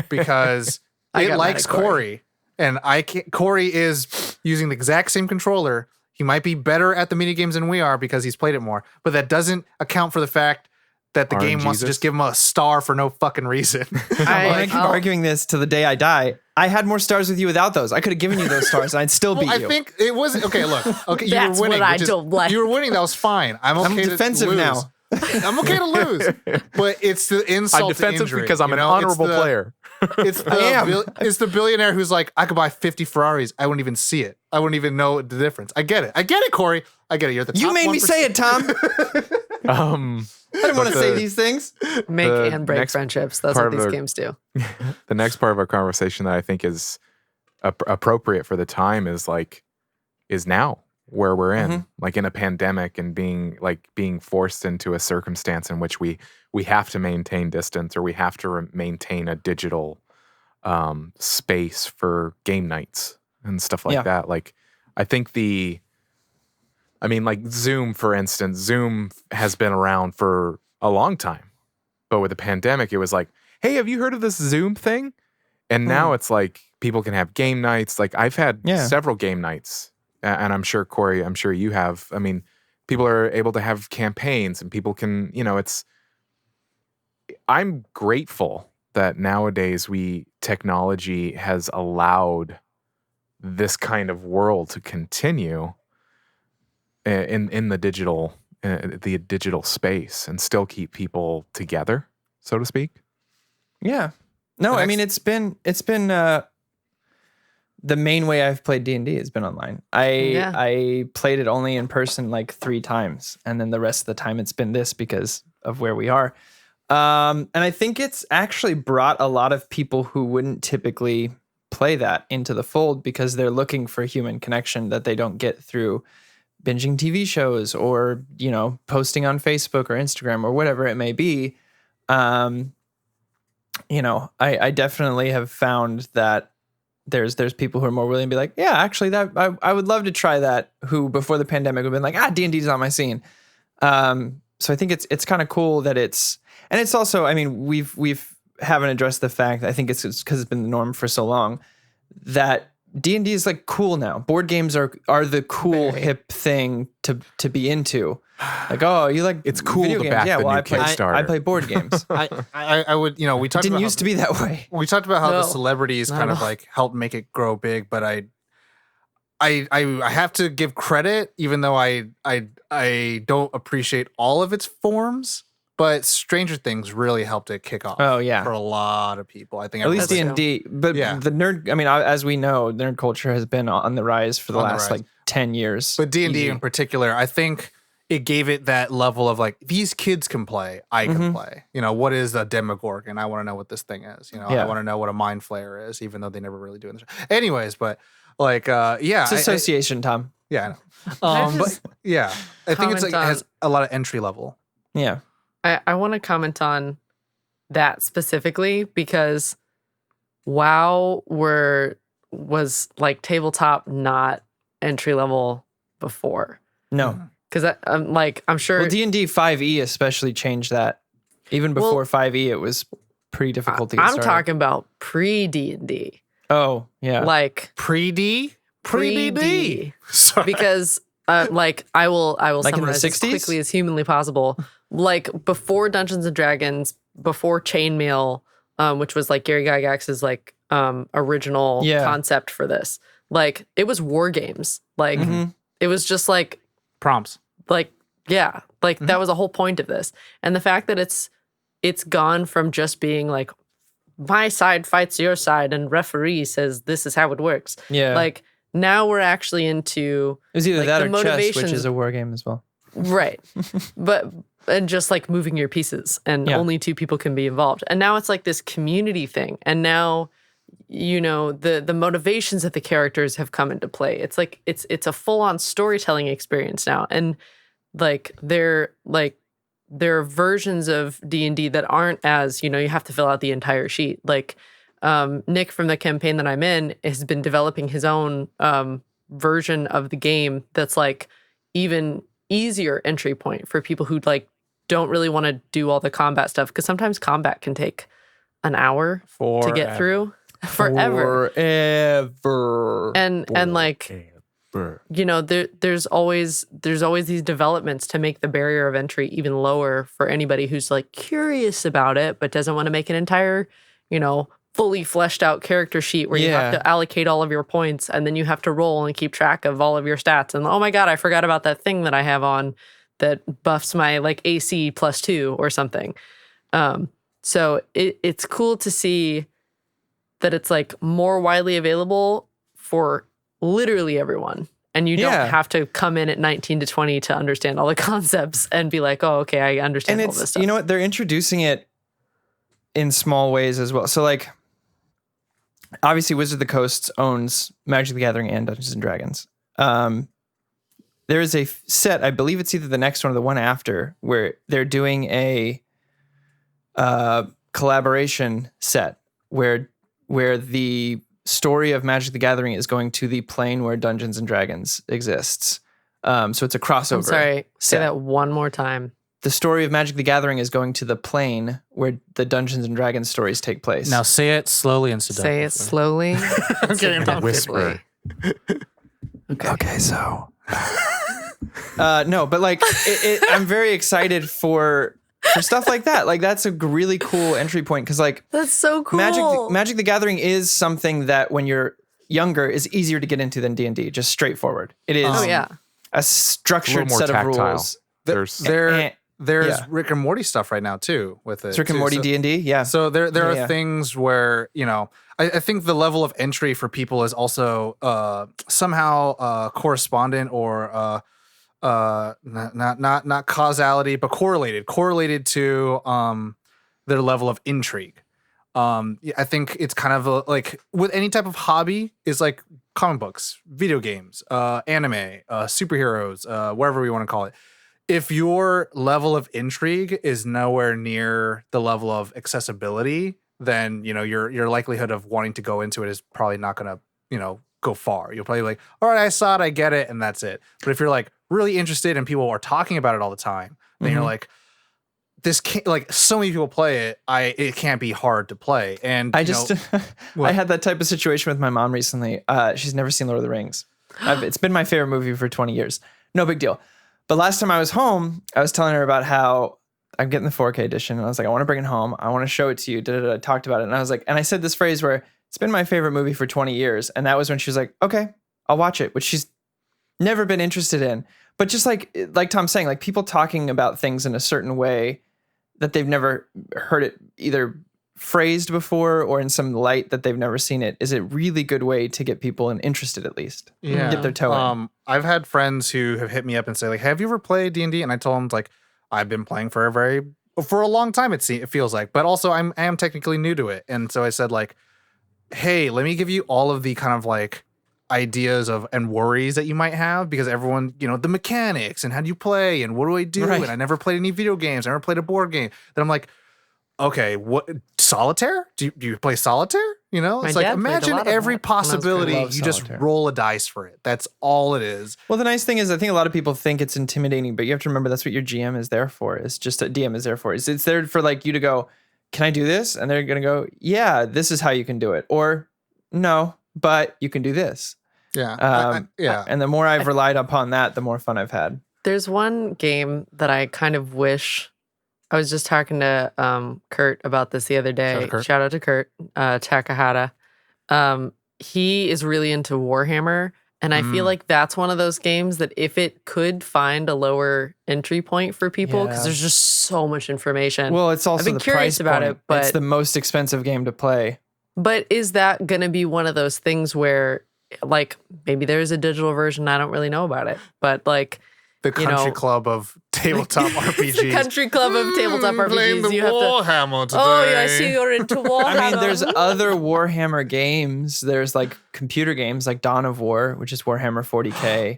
because it likes Corey. And I can't. Corey is using the exact same controller. He might be better at the mini games than we are because he's played it more. But that doesn't account for the fact that the game wants to just give him a star for no fucking reason. I keep arguing this to the day I die. I had more stars with you without those. I could have given you those stars and I'd still beat you. I think it wasn't okay. Look, okay, you That's were winning. what I don't like. You were winning. That was fine. I'm defensive to lose. now. I'm okay to lose, but it's the insult. I'm defensive to injury, because I'm an honorable player. It's the billionaire who's like, I could buy 50 Ferraris. I wouldn't even see it. I wouldn't even know the difference. I get it, Corey. I get it. You're at the top. You made 1%. me say it, Tom. I didn't want to say these things. Make and break friendships. That's what these games do. The next part of our conversation that I think is appropriate for the time is now where we're in, like in a pandemic and being forced into a circumstance in which we have to maintain distance or we have to maintain a digital space for game nights and stuff like that. Like, I think like Zoom, for instance, Zoom has been around for a long time, but with the pandemic, it was like, hey, have you heard of this Zoom thing? And now it's like people can have game nights. Like I've had several game nights, and I'm sure, Corey, I'm sure you have. I mean, people are able to have campaigns and people can, I'm grateful that nowadays technology has allowed this kind of world to continue in the digital space and still keep people together, so to speak. Yeah. No, I mean it's been the main way I've played D&D has been online. I played it only in person like 3 times, and then the rest of the time it's been this because of where we are. And I think it's actually brought a lot of people who wouldn't typically play that into the fold because they're looking for human connection that they don't get through binging TV shows or, posting on Facebook or Instagram or whatever it may be. I definitely have found that there's people who are more willing to be like, yeah, actually that I would love to try that, who before the pandemic would have been like, D&D's not my scene. So I think it's kind of cool that it's also, I mean, we've haven't addressed the fact, I think it's because it's been the norm for so long, that D&D is like cool now. Board games are the cool hip thing to be into. Like, oh, you like it's cool video to games? back Yeah, the well, new Kickstarter. I play board games. I would, we talked it didn't about used to be that way. We talked about how the celebrities kind of like helped make it grow big, but I have to give credit, even though I don't appreciate all of its forms. But Stranger Things really helped it kick off. Oh, yeah. For a lot of people, I think. At least everyone's like, D&D, but Yeah. the nerd. I mean, as we know, nerd culture has been on the rise for the On the last rise. like 10 years. But D&D Easy. in particular, I think it gave it that level of like, these kids can play, I can play. You know, what is a Demogorgon? I want to know what this thing is. You know, Yeah. I want to know what a Mind Flayer is, even though they never really do in the show. Anyways, but like, yeah. It's association, Tom. Yeah, I know. I But just yeah, I think it's like, it comment has a lot of entry level. Yeah. I want to comment on that specifically because WoW was like tabletop, not entry level before. No. Because I'm sure Well, D&D 5e especially changed that. Even before 5e, it was pretty difficult to get I'm started. talking about pre D&D, Oh, yeah. like Pre-D? pre D, Sorry. because like I will Like in the summarize as 60s? quickly as humanly possible. Like before Dungeons and Dragons, before Chainmail, which was like Gary Gygax's like original concept for this. Like it was war games. Like it was just like Prompts. like yeah, like that was the whole point of this. And the fact that it's gone from just being like my side fights your side and referee says this is how it works. Yeah. Like now we're actually into it was either like, that the or chess, which motivations- is a war game as well. right. But and just like moving your pieces and Yeah. only two people can be involved. And now it's like this community thing. And now you know the motivations of the characters have come into play. It's like it's a full-on storytelling experience now. And like there are versions of D&D that aren't as, you know, you have to fill out the entire sheet. Like Nick from the campaign that I'm in has been developing his own version of the game that's like even easier entry point for people who like don't really want to do all the combat stuff, because sometimes combat can take an hour to get through. Forever. And like you know, there's always these developments to make the barrier of entry even lower for anybody who's like curious about it but doesn't want to make an entire, you know, fully fleshed out character sheet where you have to allocate all of your points and then you have to roll and keep track of all of your stats. And oh my God, I forgot about that thing that I have on that buffs my like AC +2 or something. So it's cool to see that it's like more widely available for literally everyone. And you don't have to come in at 19 to 20 to understand all the concepts and be like, oh, okay, I understand all this stuff. You know what? They're introducing it in small ways as well. So like, obviously Wizard of the Coast owns Magic the Gathering and Dungeons and Dragons. There is a set, I believe it's either the next one or the one after, where they're doing a collaboration set where the story of Magic the Gathering is going to the plane where Dungeons and Dragons exists. So it's a crossover. I'm sorry, say set. that one more time. The story of Magic the Gathering is going to the plane where the Dungeons and Dragons stories take place. Now say it slowly and Say it slowly. I'm kidding. seductively. Whisper. Okay, so no, but like I'm very excited for stuff like that. Like that's a really cool entry point because like That's so cool. Magic the Gathering is something that when you're younger is easier to get into than D&D. Just straightforward. It is Oh yeah. a structured more set of tactile. rules. There's Yeah. Rick and Morty stuff right now too with it. It's Rick and too. Morty So- D&D. Yeah. So there Yeah, are yeah. things where, you know, I think the level of entry for people is also somehow correspondent or not causality, but correlated to their level of intrigue. I think it's kind of like with any type of hobby is like comic books, video games, anime, superheroes, whatever we want to call it. If your level of intrigue is nowhere near the level of accessibility, then you know your likelihood of wanting to go into it is probably not going to, you know, go far. You'll probably be like, all right, I saw it, I get it, and that's it. But if you're like really interested and people are talking about it all the time, then you're like, this can't, like, so many people play it, it can't be hard to play. And I you just know, I had that type of situation with my mom recently. She's never seen Lord of the Rings. It's been my favorite movie for 20 years. No big deal. But last time I was home, I was telling her about how I'm getting the 4K edition. And I was like, I want to bring it home. I want to show it to you. I talked about it. And I was like, and I said this phrase where it's been my favorite movie for 20 years. And that was when she was like, okay, I'll watch it, which she's never been interested in. But just like Tom's saying, like people talking about things in a certain way that they've never heard it either phrased before or in some light that they've never seen it is a really good way to get people interested, at least. Yeah. Get their toe in. I've had friends who have hit me up and say like, have you ever played D&D? And I told them like, I've been playing for a long time. It feels like, but also I am technically new to it. And so I said like, hey, let me give you all of the kind of like ideas of and worries that you might have, because everyone, the mechanics and how do you play and what do I do? Right. And I never played any video games. I never played a board game. Then I'm like, okay, what solitaire? Do you play solitaire? My It's like dad played a imagine lot of every that when I was possibility. growing up. You just Solitaire. roll a dice for it. That's all it is. Well, the nice thing is, I think a lot of people think it's intimidating, but you have to remember that's what your GM is there for. It's just a DM is there for. It's there for like you to go, can I do this? And they're gonna go, yeah, this is how you can do it, or no, but you can do this. Yeah, yeah. And the more I've relied upon that, the more fun I've had. There's one game that I kind of wish. I was just talking to Kurt about this the other day. Shout out to Kurt Takahata. He is really into Warhammer, and I feel like that's one of those games that if it could find a lower entry point for people, because there's just so much information. Well, it's also I've been the curious price about point. it, but it's the most expensive game to play. But is that going to be one of those things where, like, maybe there's a digital version? I don't really know about it, but like The country club of tabletop RPGs. the country club of tabletop Playing RPGs. the You have to. Warhammer today. Oh yeah, I see you're into Warhammer. I mean, there's other Warhammer games. There's like computer games like Dawn of War, which is Warhammer 40K.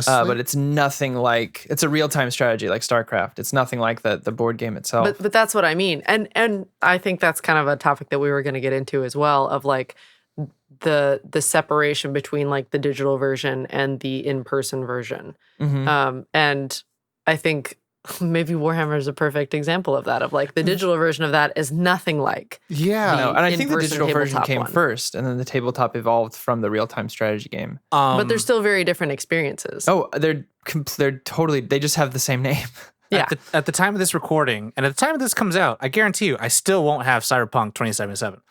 But it's nothing like, it's a real-time strategy like StarCraft. It's nothing like the board game itself. But that's what I mean. And I think that's kind of a topic that we were going to get into as well, of like the separation between like the digital version and the in-person version. And I think maybe Warhammer is a perfect example of that, of like the digital version of that is nothing like. Yeah. No, and I think the in-person digital version tabletop came one. first, and then the tabletop evolved from the real-time strategy game. But they're still very different experiences. Oh, they're totally, they just have the same name. Yeah. At the time of this recording, and at the time of this comes out, I guarantee you, I still won't have Cyberpunk 2077.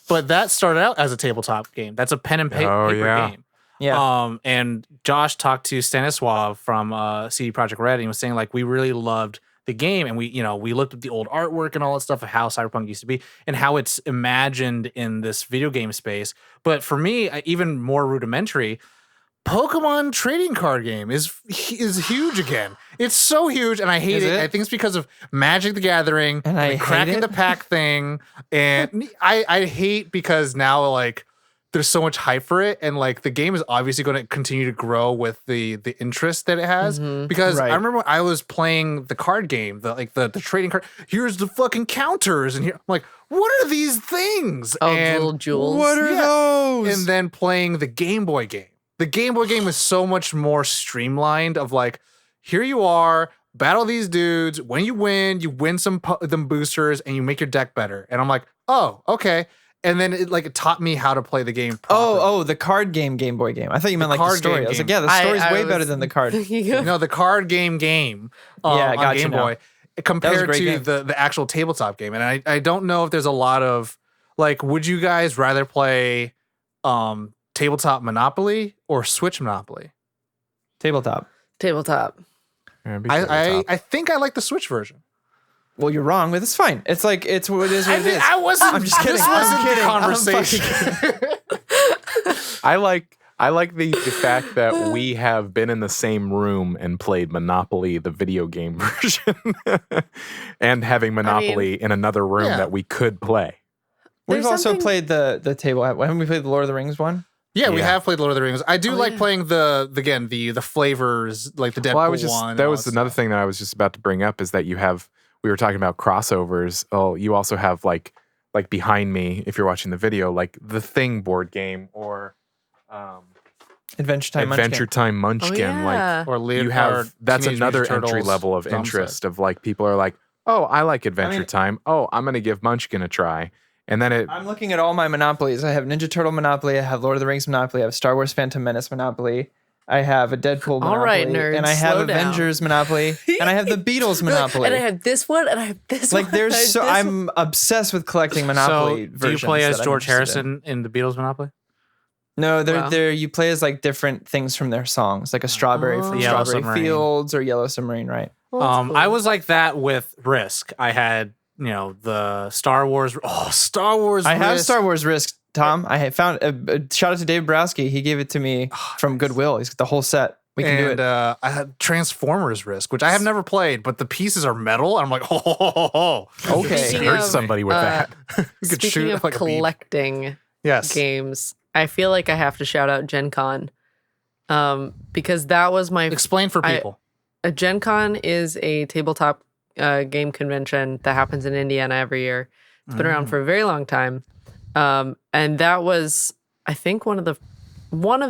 But that started out as a tabletop game. That's a pen and paper game. Yeah. And Josh talked to Stanislav from CD Projekt Red, and he was saying like we really loved the game, and we looked at the old artwork and all that stuff of how Cyberpunk used to be and how it's imagined in this video game space. But for me, even more rudimentary, Pokemon trading card game is huge again. It's so huge, and I hate it. I think it's because of Magic the Gathering and I the cracking the pack thing, and I hate because now like there's so much hype for it, and like the game is obviously going to continue to grow with the interest that it has. Because I remember when I was playing the card game, the trading card. Here's the fucking counters, and here I'm like, what are these things? Oh, and little jewels. What are those? And then playing the Game Boy game. The Game Boy game is so much more streamlined. Of like, here you are, battle these dudes. When you win some them boosters, and you make your deck better. And I'm like, oh, okay. And then it taught me how to play the game properly. The card game, Game Boy game. I thought you meant like the card story. game I was like, game. yeah, the story's way better than the card. No, the card game Yeah, on gotcha Game Boy compared great to game. the actual tabletop game. And I don't know if there's a lot of like, would you guys rather play tabletop Monopoly or Switch Monopoly? Tabletop. I think I like the Switch version. Well, you're wrong, but it's fine. It's like, it's what it is. What it is. I wasn't. I'm just kidding. This wasn't I'm kidding. the conversation. I like the fact that we have been in the same room and played Monopoly, the video game version, and having Monopoly in another room that we could play. We've also played the table. Haven't we played the Lord of the Rings one? Yeah, we have played Lord of the Rings. I do like playing the flavors, like the Deadpool one. That was another thing that I was just about to bring up, is that we were talking about crossovers. Oh, you also have like behind me, if you're watching the video, like the Thing board game or Adventure Time Munchkin. Oh, yeah. Like, or you have that's Teenage another Mutant entry Turtles level of drum interest set. of like people are like, oh, I like Adventure Time. Oh, I'm gonna give Munchkin a try. And then I'm looking at all my Monopolies. I have Ninja Turtle Monopoly. I have Lord of the Rings Monopoly. I have Star Wars Phantom Menace Monopoly. I have a Deadpool Monopoly. All right, nerds, and I have slow down. Avengers Monopoly. And I have the Beatles Monopoly. And I have this one, and I have this like one. there's and I have so this I'm obsessed with collecting Monopoly So, versions. do you play as that I'm George interested Harrison in the Beatles Monopoly? No, they're Wow. you play as like different things from their songs, like a strawberry from Yellow Strawberry Submarine. Fields or Yellow Submarine, right? Well, that's cool. I was like that with Risk. I had, the Star Wars. Oh, Star Wars. I have Risk. Star Wars Risk, Tom. I had found a shout out to Dave Browski. He gave it to me from Goodwill. He's got the whole set. We can do it. I had Transformers Risk, which I have never played, but the pieces are metal. And I'm like, Okay. Speaking Hurt of, somebody with that. You could Speaking shoot of like a beam. collecting Yes. games, I feel like I have to shout out Gen Con, because that was my Explain for people. a Gen Con is a tabletop game convention that happens in Indiana every year. It's been around for a very long time, and that was, I think, one of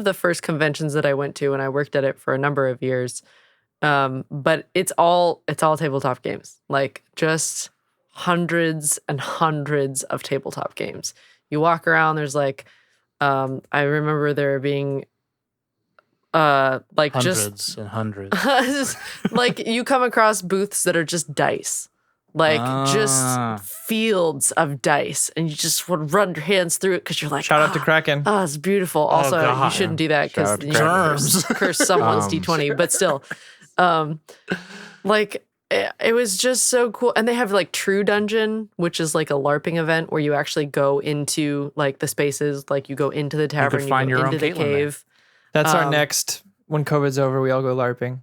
the first conventions that I went to, and I worked at it for a number of years. But it's all tabletop games, like just hundreds and hundreds of tabletop games. You walk around, there's like, I remember there being like Hundreds and hundreds. just like you come across booths that are just dice, like just fields of dice, and you just would run your hands through it because you're like, Shout out to Kraken. oh, it's beautiful. Also, you God. shouldn't do that Shout out because to you Kraken. curse someone's D20, but still, like it was just so cool. And they have like True Dungeon, which is like a LARPing event where you actually go into like the spaces, like you go into the tavern, you find go your into own the Caitlin there. cave. That's our Um, next. When COVID's over, we all go LARPing.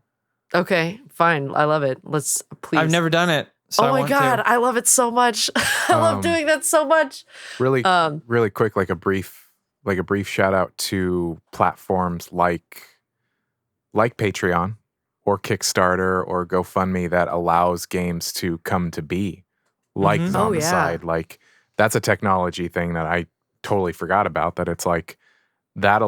Okay, fine. I love it. Let's please. I've never done it. So I Oh my want god, to. I love it so much. I love doing that so much. Really, Um, really quick, like a brief shout out to platforms like Patreon or Kickstarter or GoFundMe that allows games to come to be, like Mhm. Oh, yeah. Zombicide. Like that's a technology thing that I totally forgot about. That it's like that You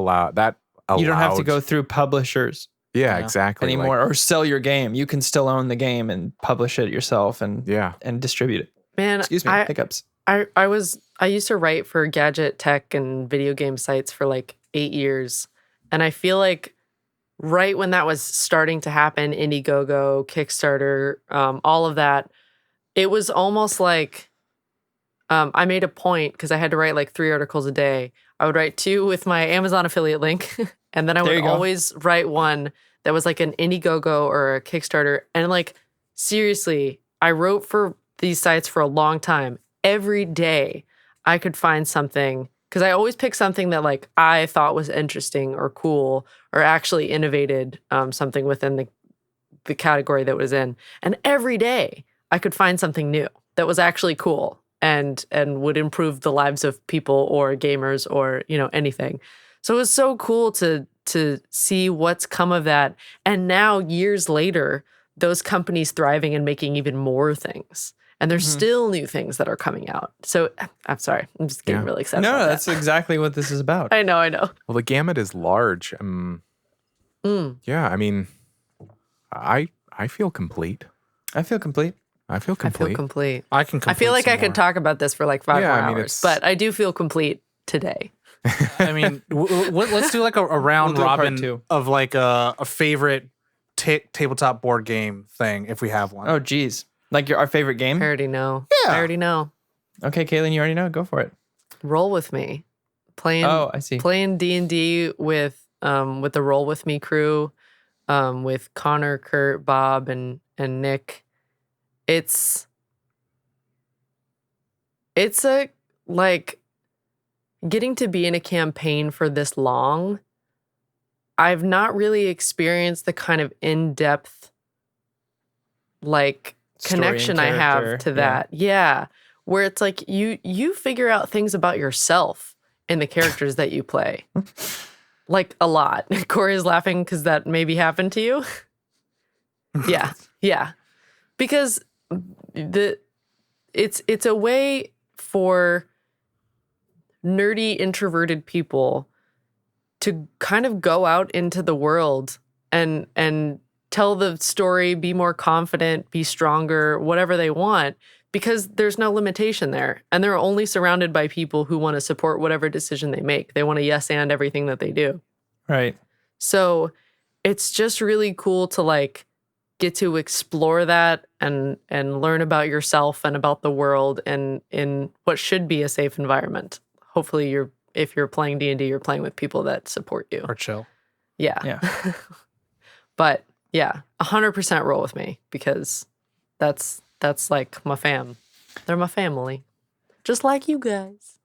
don't have to allowed- go through publishers Yeah, Yeah. exactly. like- anymore or sell your game. You can still own the game and publish it yourself and yeah. distribute it. Man, Excuse me, hiccups. I used to write for gadget tech and video game sites for like 8 years. And I feel like right when that was starting to happen, Indiegogo, Kickstarter, all of that, it was almost like I made a point because I had to write like 3 articles a day. I would write 2 with my Amazon affiliate link, and then I There would you go. always write one that was like an Indiegogo or a Kickstarter. And like, seriously, I wrote for these sites for a long time. Every day I could find something because I always pick something that like I thought was interesting or cool or actually innovated something within the category that was in. And every day I could find something new that was actually cool and would improve the lives of people or gamers or, anything. So it was so cool to see what's come of that. And now years later, those companies thriving and making even more things. And there's still new things that are coming out. So I'm sorry. I'm just getting Yeah. really excited. No, about that's that. exactly what this is about. I know. Well, the gamut is large. Yeah, I mean, I feel complete. I feel complete. I feel I complete. feel complete. I can. I feel like I could talk about this for like 5 Yeah, more I mean, hours, it's- but I do feel complete today. I mean, let's do like a round We'll do a part robin 2. of like a favorite tabletop board game thing if we have one. Oh, geez. Like our favorite I game? already know. Yeah. I already know. Okay, Caitlin, you already know. Go for it. Roll with me. Playing Oh, I see. playing D&D with the Roll With Me crew, with Connor, Kurt, Bob, and Nick. It's a like getting to be in a campaign for this long. I've not really experienced the kind of in-depth like Story and connection I have character, to that. Yeah. Where it's like you figure out things about yourself in the characters that you play. Like a lot. Corey's laughing because that maybe happened to you. Yeah. Because it's a way for nerdy introverted people to kind of go out into the world and tell the story, be more confident, be stronger, whatever they want, because there's no limitation there. And they're only surrounded by people who want to support whatever decision they make. They want to yes and everything that they do. Right. So it's just really cool to like get to explore that and learn about yourself and about the world and in what should be a safe environment. Hopefully you're if you're playing D&D, you're playing with people that support you. Or chill. Yeah. Yeah. But yeah, 100% roll with me because that's like my fam. They're my family. Just like you guys.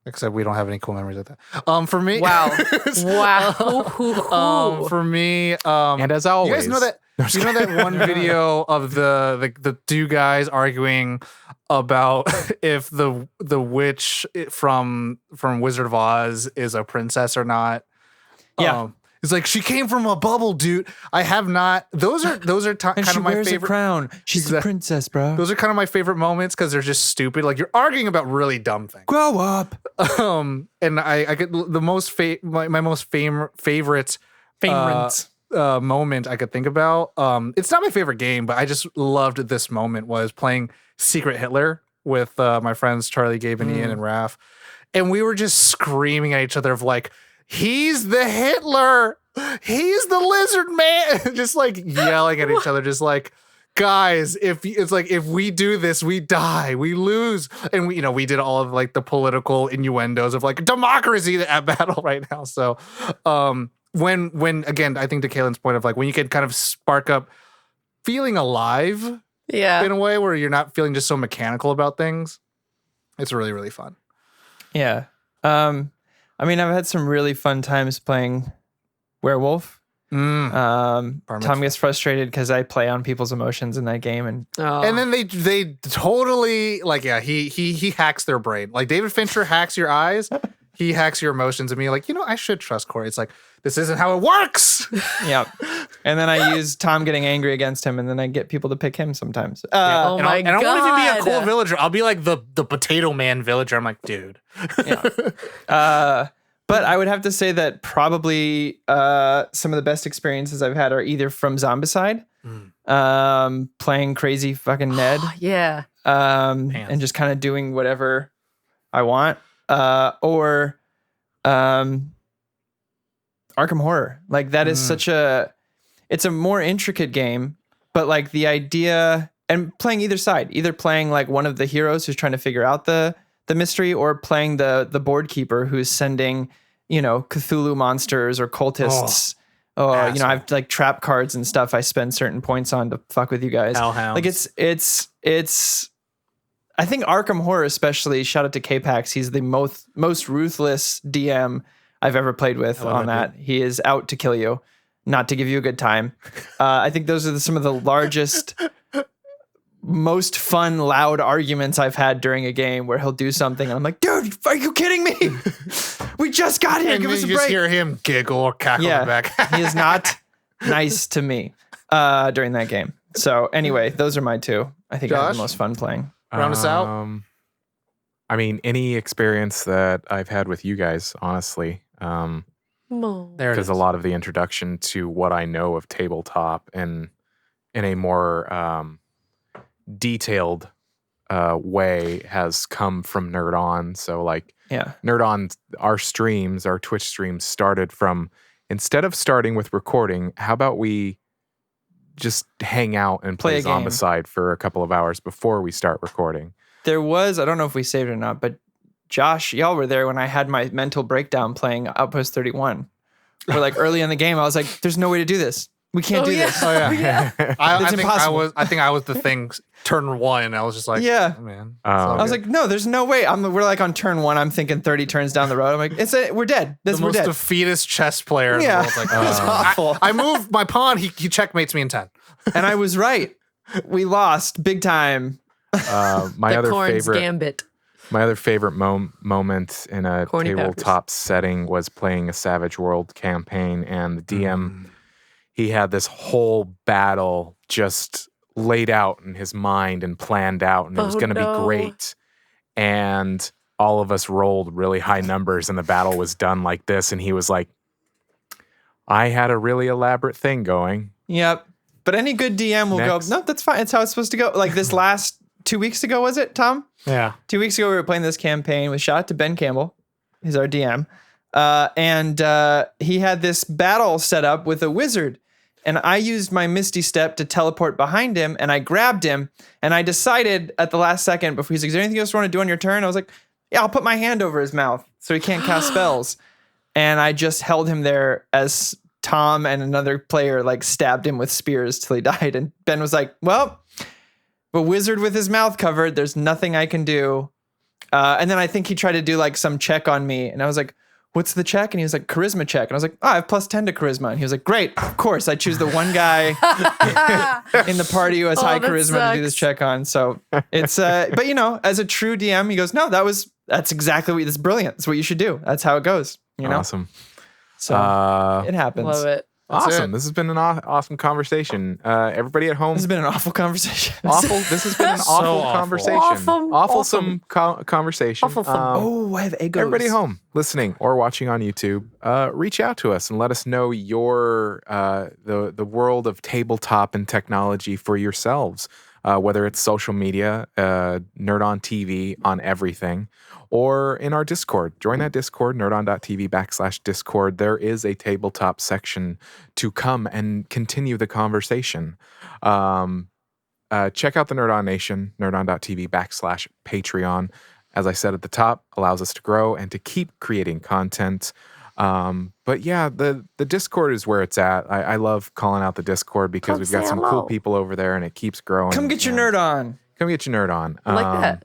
Except we don't have any cool memories of that. For me, Wow. Wow. For me, And as always, you guys know that you know that one video of the two guys arguing about if the witch from Wizard of Oz is a princess or not. Yeah. It's like she came from a bubble, dude. I have not. Those are kind of my favorite. A crown. She's a princess, bro. Those are kind of my favorite moments because they're just stupid. Like you're arguing about really dumb things. Grow up. And I get the most my most favorite moment I could think about. It's not my favorite game, but I just loved this moment was playing Secret Hitler with my friends Charlie, Gabe, and Ian and Raph, and we were just screaming at each other of like, he's the Hitler, he's the lizard man, just like yelling at each other, just like, guys, if we do this, we die, we lose. And we did all of like the political innuendos of like democracy at battle right now. So when again, I think to Kaylin's point of like when you can kind of spark up feeling alive in a way where you're not feeling just so mechanical about things, it's really, really fun. Yeah. I mean, I've had some really fun times playing Werewolf. Tom gets frustrated because I play on people's emotions in that game, and then they totally like, yeah, he hacks their brain. Like David Fincher hacks your eyes, he hacks your emotions, and me like, I should trust Corey. It's like, this isn't how it works. Yeah. And then I use Tom getting angry against him, and then I get people to pick him sometimes. Oh my God. And I won't even be a cool villager. I'll be like the potato man villager. I'm like, dude. Yeah. But I would have to say that probably some of the best experiences I've had are either from Zombicide, playing crazy fucking Ned. Yeah. And just kind of doing whatever I want. Or Arkham Horror. Like that is it's a more intricate game, but like the idea and playing either side, either playing like one of the heroes who's trying to figure out the mystery, or playing the board keeper who's sending, Cthulhu monsters or cultists. I have like trap cards and stuff I spend certain points on to fuck with you guys. Hellhounds. Like it's I think Arkham Horror especially, shout out to K-Pax, he's the most ruthless DM I've ever played with on that. He is out to kill you, not to give you a good time. I think those are some of the largest, most fun, loud arguments I've had during a game where he'll do something and I'm like, dude, are you kidding me? We just got here. And Give us a you just break. hear him giggle or cackle in the back. He is not nice to me during that game. So anyway, those are my two. I think I had the most fun playing. Round us out. I mean, any experience that I've had with you guys, honestly, because a lot of the introduction to what I know of tabletop and in a more detailed way has come from Nerd On. So like, Nerd On, our Twitch streams started from, instead of starting with recording, how about we just hang out and play Zombicide for a couple of hours before we start recording? There was, I don't know if we saved it or not, but Josh, y'all were there when I had my mental breakdown playing Outpost 31. Where like early in the game, I was like, there's no way to do this. We can't do this. Oh yeah. I think impossible. I think I was the thing turn one. I was just like, oh, man. I was like, no, there's no way. We're like on turn one. I'm thinking 30 turns down the road. I'm like, we're dead. The most defeatist chess player in the world. Like, it's awful. I moved my pawn. He checkmates me in 10. And I was right. We lost big time. My other favorite gambit. My other favorite moment in a tabletop setting was playing a Savage World campaign, and the DM, he had this whole battle just laid out in his mind and planned out, and it was going to be great. And all of us rolled really high numbers, and the battle was done like this. And he was like, I had a really elaborate thing going. Yep. But any good DM will go, no, that's fine. It's how it's supposed to go. Like this last 2 weeks ago, was it, Tom? Yeah. 2 weeks ago, we were playing this campaign with shout out to Ben Campbell. He's our DM. And he had this battle set up with a wizard. And I used my Misty Step to teleport behind him, and I grabbed him, and I decided at the last second before he's like, is there anything else you want to do on your turn? I was like, yeah, I'll put my hand over his mouth so he can't cast spells. And I just held him there as Tom and another player like stabbed him with spears till he died. And Ben was like, well, a wizard with his mouth covered, there's nothing I can do. And then I think he tried to do like some check on me. And I was like, what's the check? And he was like, charisma check. And I was like, I have +10 to charisma. And he was like, great, of course. I choose the one guy in the party who has high that charisma to do this sucks. check on. So it's, but you know, as a true DM, he goes, no, that's exactly what, that's brilliant. That's what you should do. That's how it goes, you know? Awesome. So it happens. Love it. Awesome. This has been an awesome conversation. Everybody at home. This has been an awful conversation. Awful. This has been an awful awful. conversation. Awfulsome conversation. Oh, I have egos. Everybody at home listening or watching on YouTube, reach out to us and let us know your the world of tabletop and technology for yourselves. Whether it's social media, Nerd on TV on everything, or in our Discord. Join that Discord, nerdon.tv/Discord. There is a tabletop section to come and continue the conversation. Check out the Nerd On Nation, nerdon.tv/Patreon. As I said at the top, allows us to grow and to keep creating content. But yeah, the Discord is where it's at. I love calling out the Discord because Come we've got say some hello. cool people over there and it keeps growing. Come get your And nerd on. Come get your nerd on. I like that.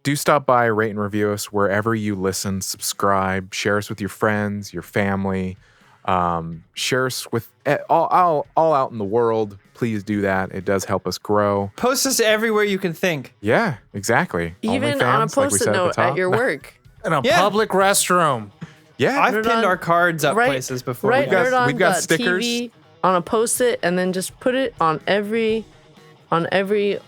Do stop by, rate and review us wherever you listen, subscribe, share us with your friends, your family, share us with all out in the world. Please do that. It does help us grow. Post us everywhere you can think. Yeah, exactly. Even on a OnlyFans, like we post-it said note the top. at your work. In a Yeah. public restroom. Yeah, I've Nerd pinned on- our cards up right- places before. Right, we've got stickers. TV on a post-it and then just put it on every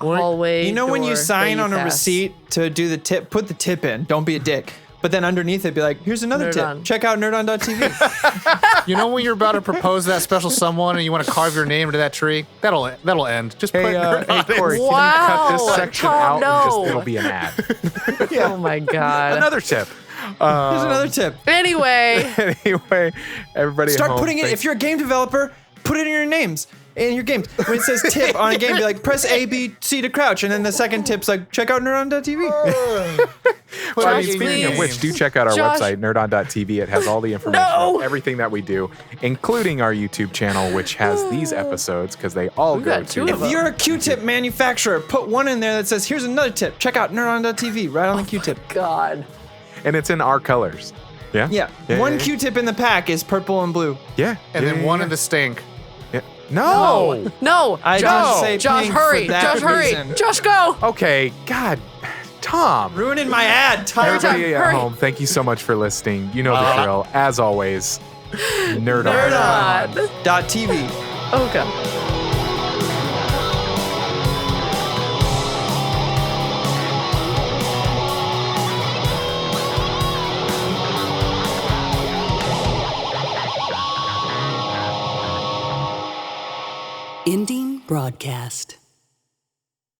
hallway. You know when you door sign that on a pass. receipt to do the tip, put the tip in. Don't be a dick. But then underneath it, be like, here's another Nerd tip. on. Check out nerdon.tv. You know when you're about to propose to that special someone and you want to carve your name into that tree? That'll end. Just put Hey, Nerd on it. Corey, can you cut Wow, this section Tom, out? And no. it'll be an ad. Oh my god. Another tip. Here's another tip. Anyway, Anyway, everybody at Start home, putting it, thank- if you're a game developer, put it in your names. In your games. When it says tip on a game, be like, press A, B, C to crouch. And then the second tip's like, check out nerdon.tv. Well, I mean, Josh, speaking of please. which, do check out our Josh. website, nerdon.tv. It has all the information No. of everything that we do, including our YouTube channel, which has these episodes because they all We've go got to. two of If you're a Q-tip manufacturer, put one in there that says, here's another tip. Check out nerdon.tv right on the Q-tip. God. And it's in our colors. Yeah? Yeah. One Q-tip in the pack is purple and blue. Yeah. And yeah, then yeah, one yeah. in the stink. Yeah. No. No. I Josh, didn't say Josh, pink hurry. for that Josh, hurry. reason. Josh, go. Okay. God. Tom. Ruining my ad. Tired Time. Everybody at Hurry. home, thank you so much for listening. You know the drill. As always, nerd on. .tv. Oh god. Ending broadcast.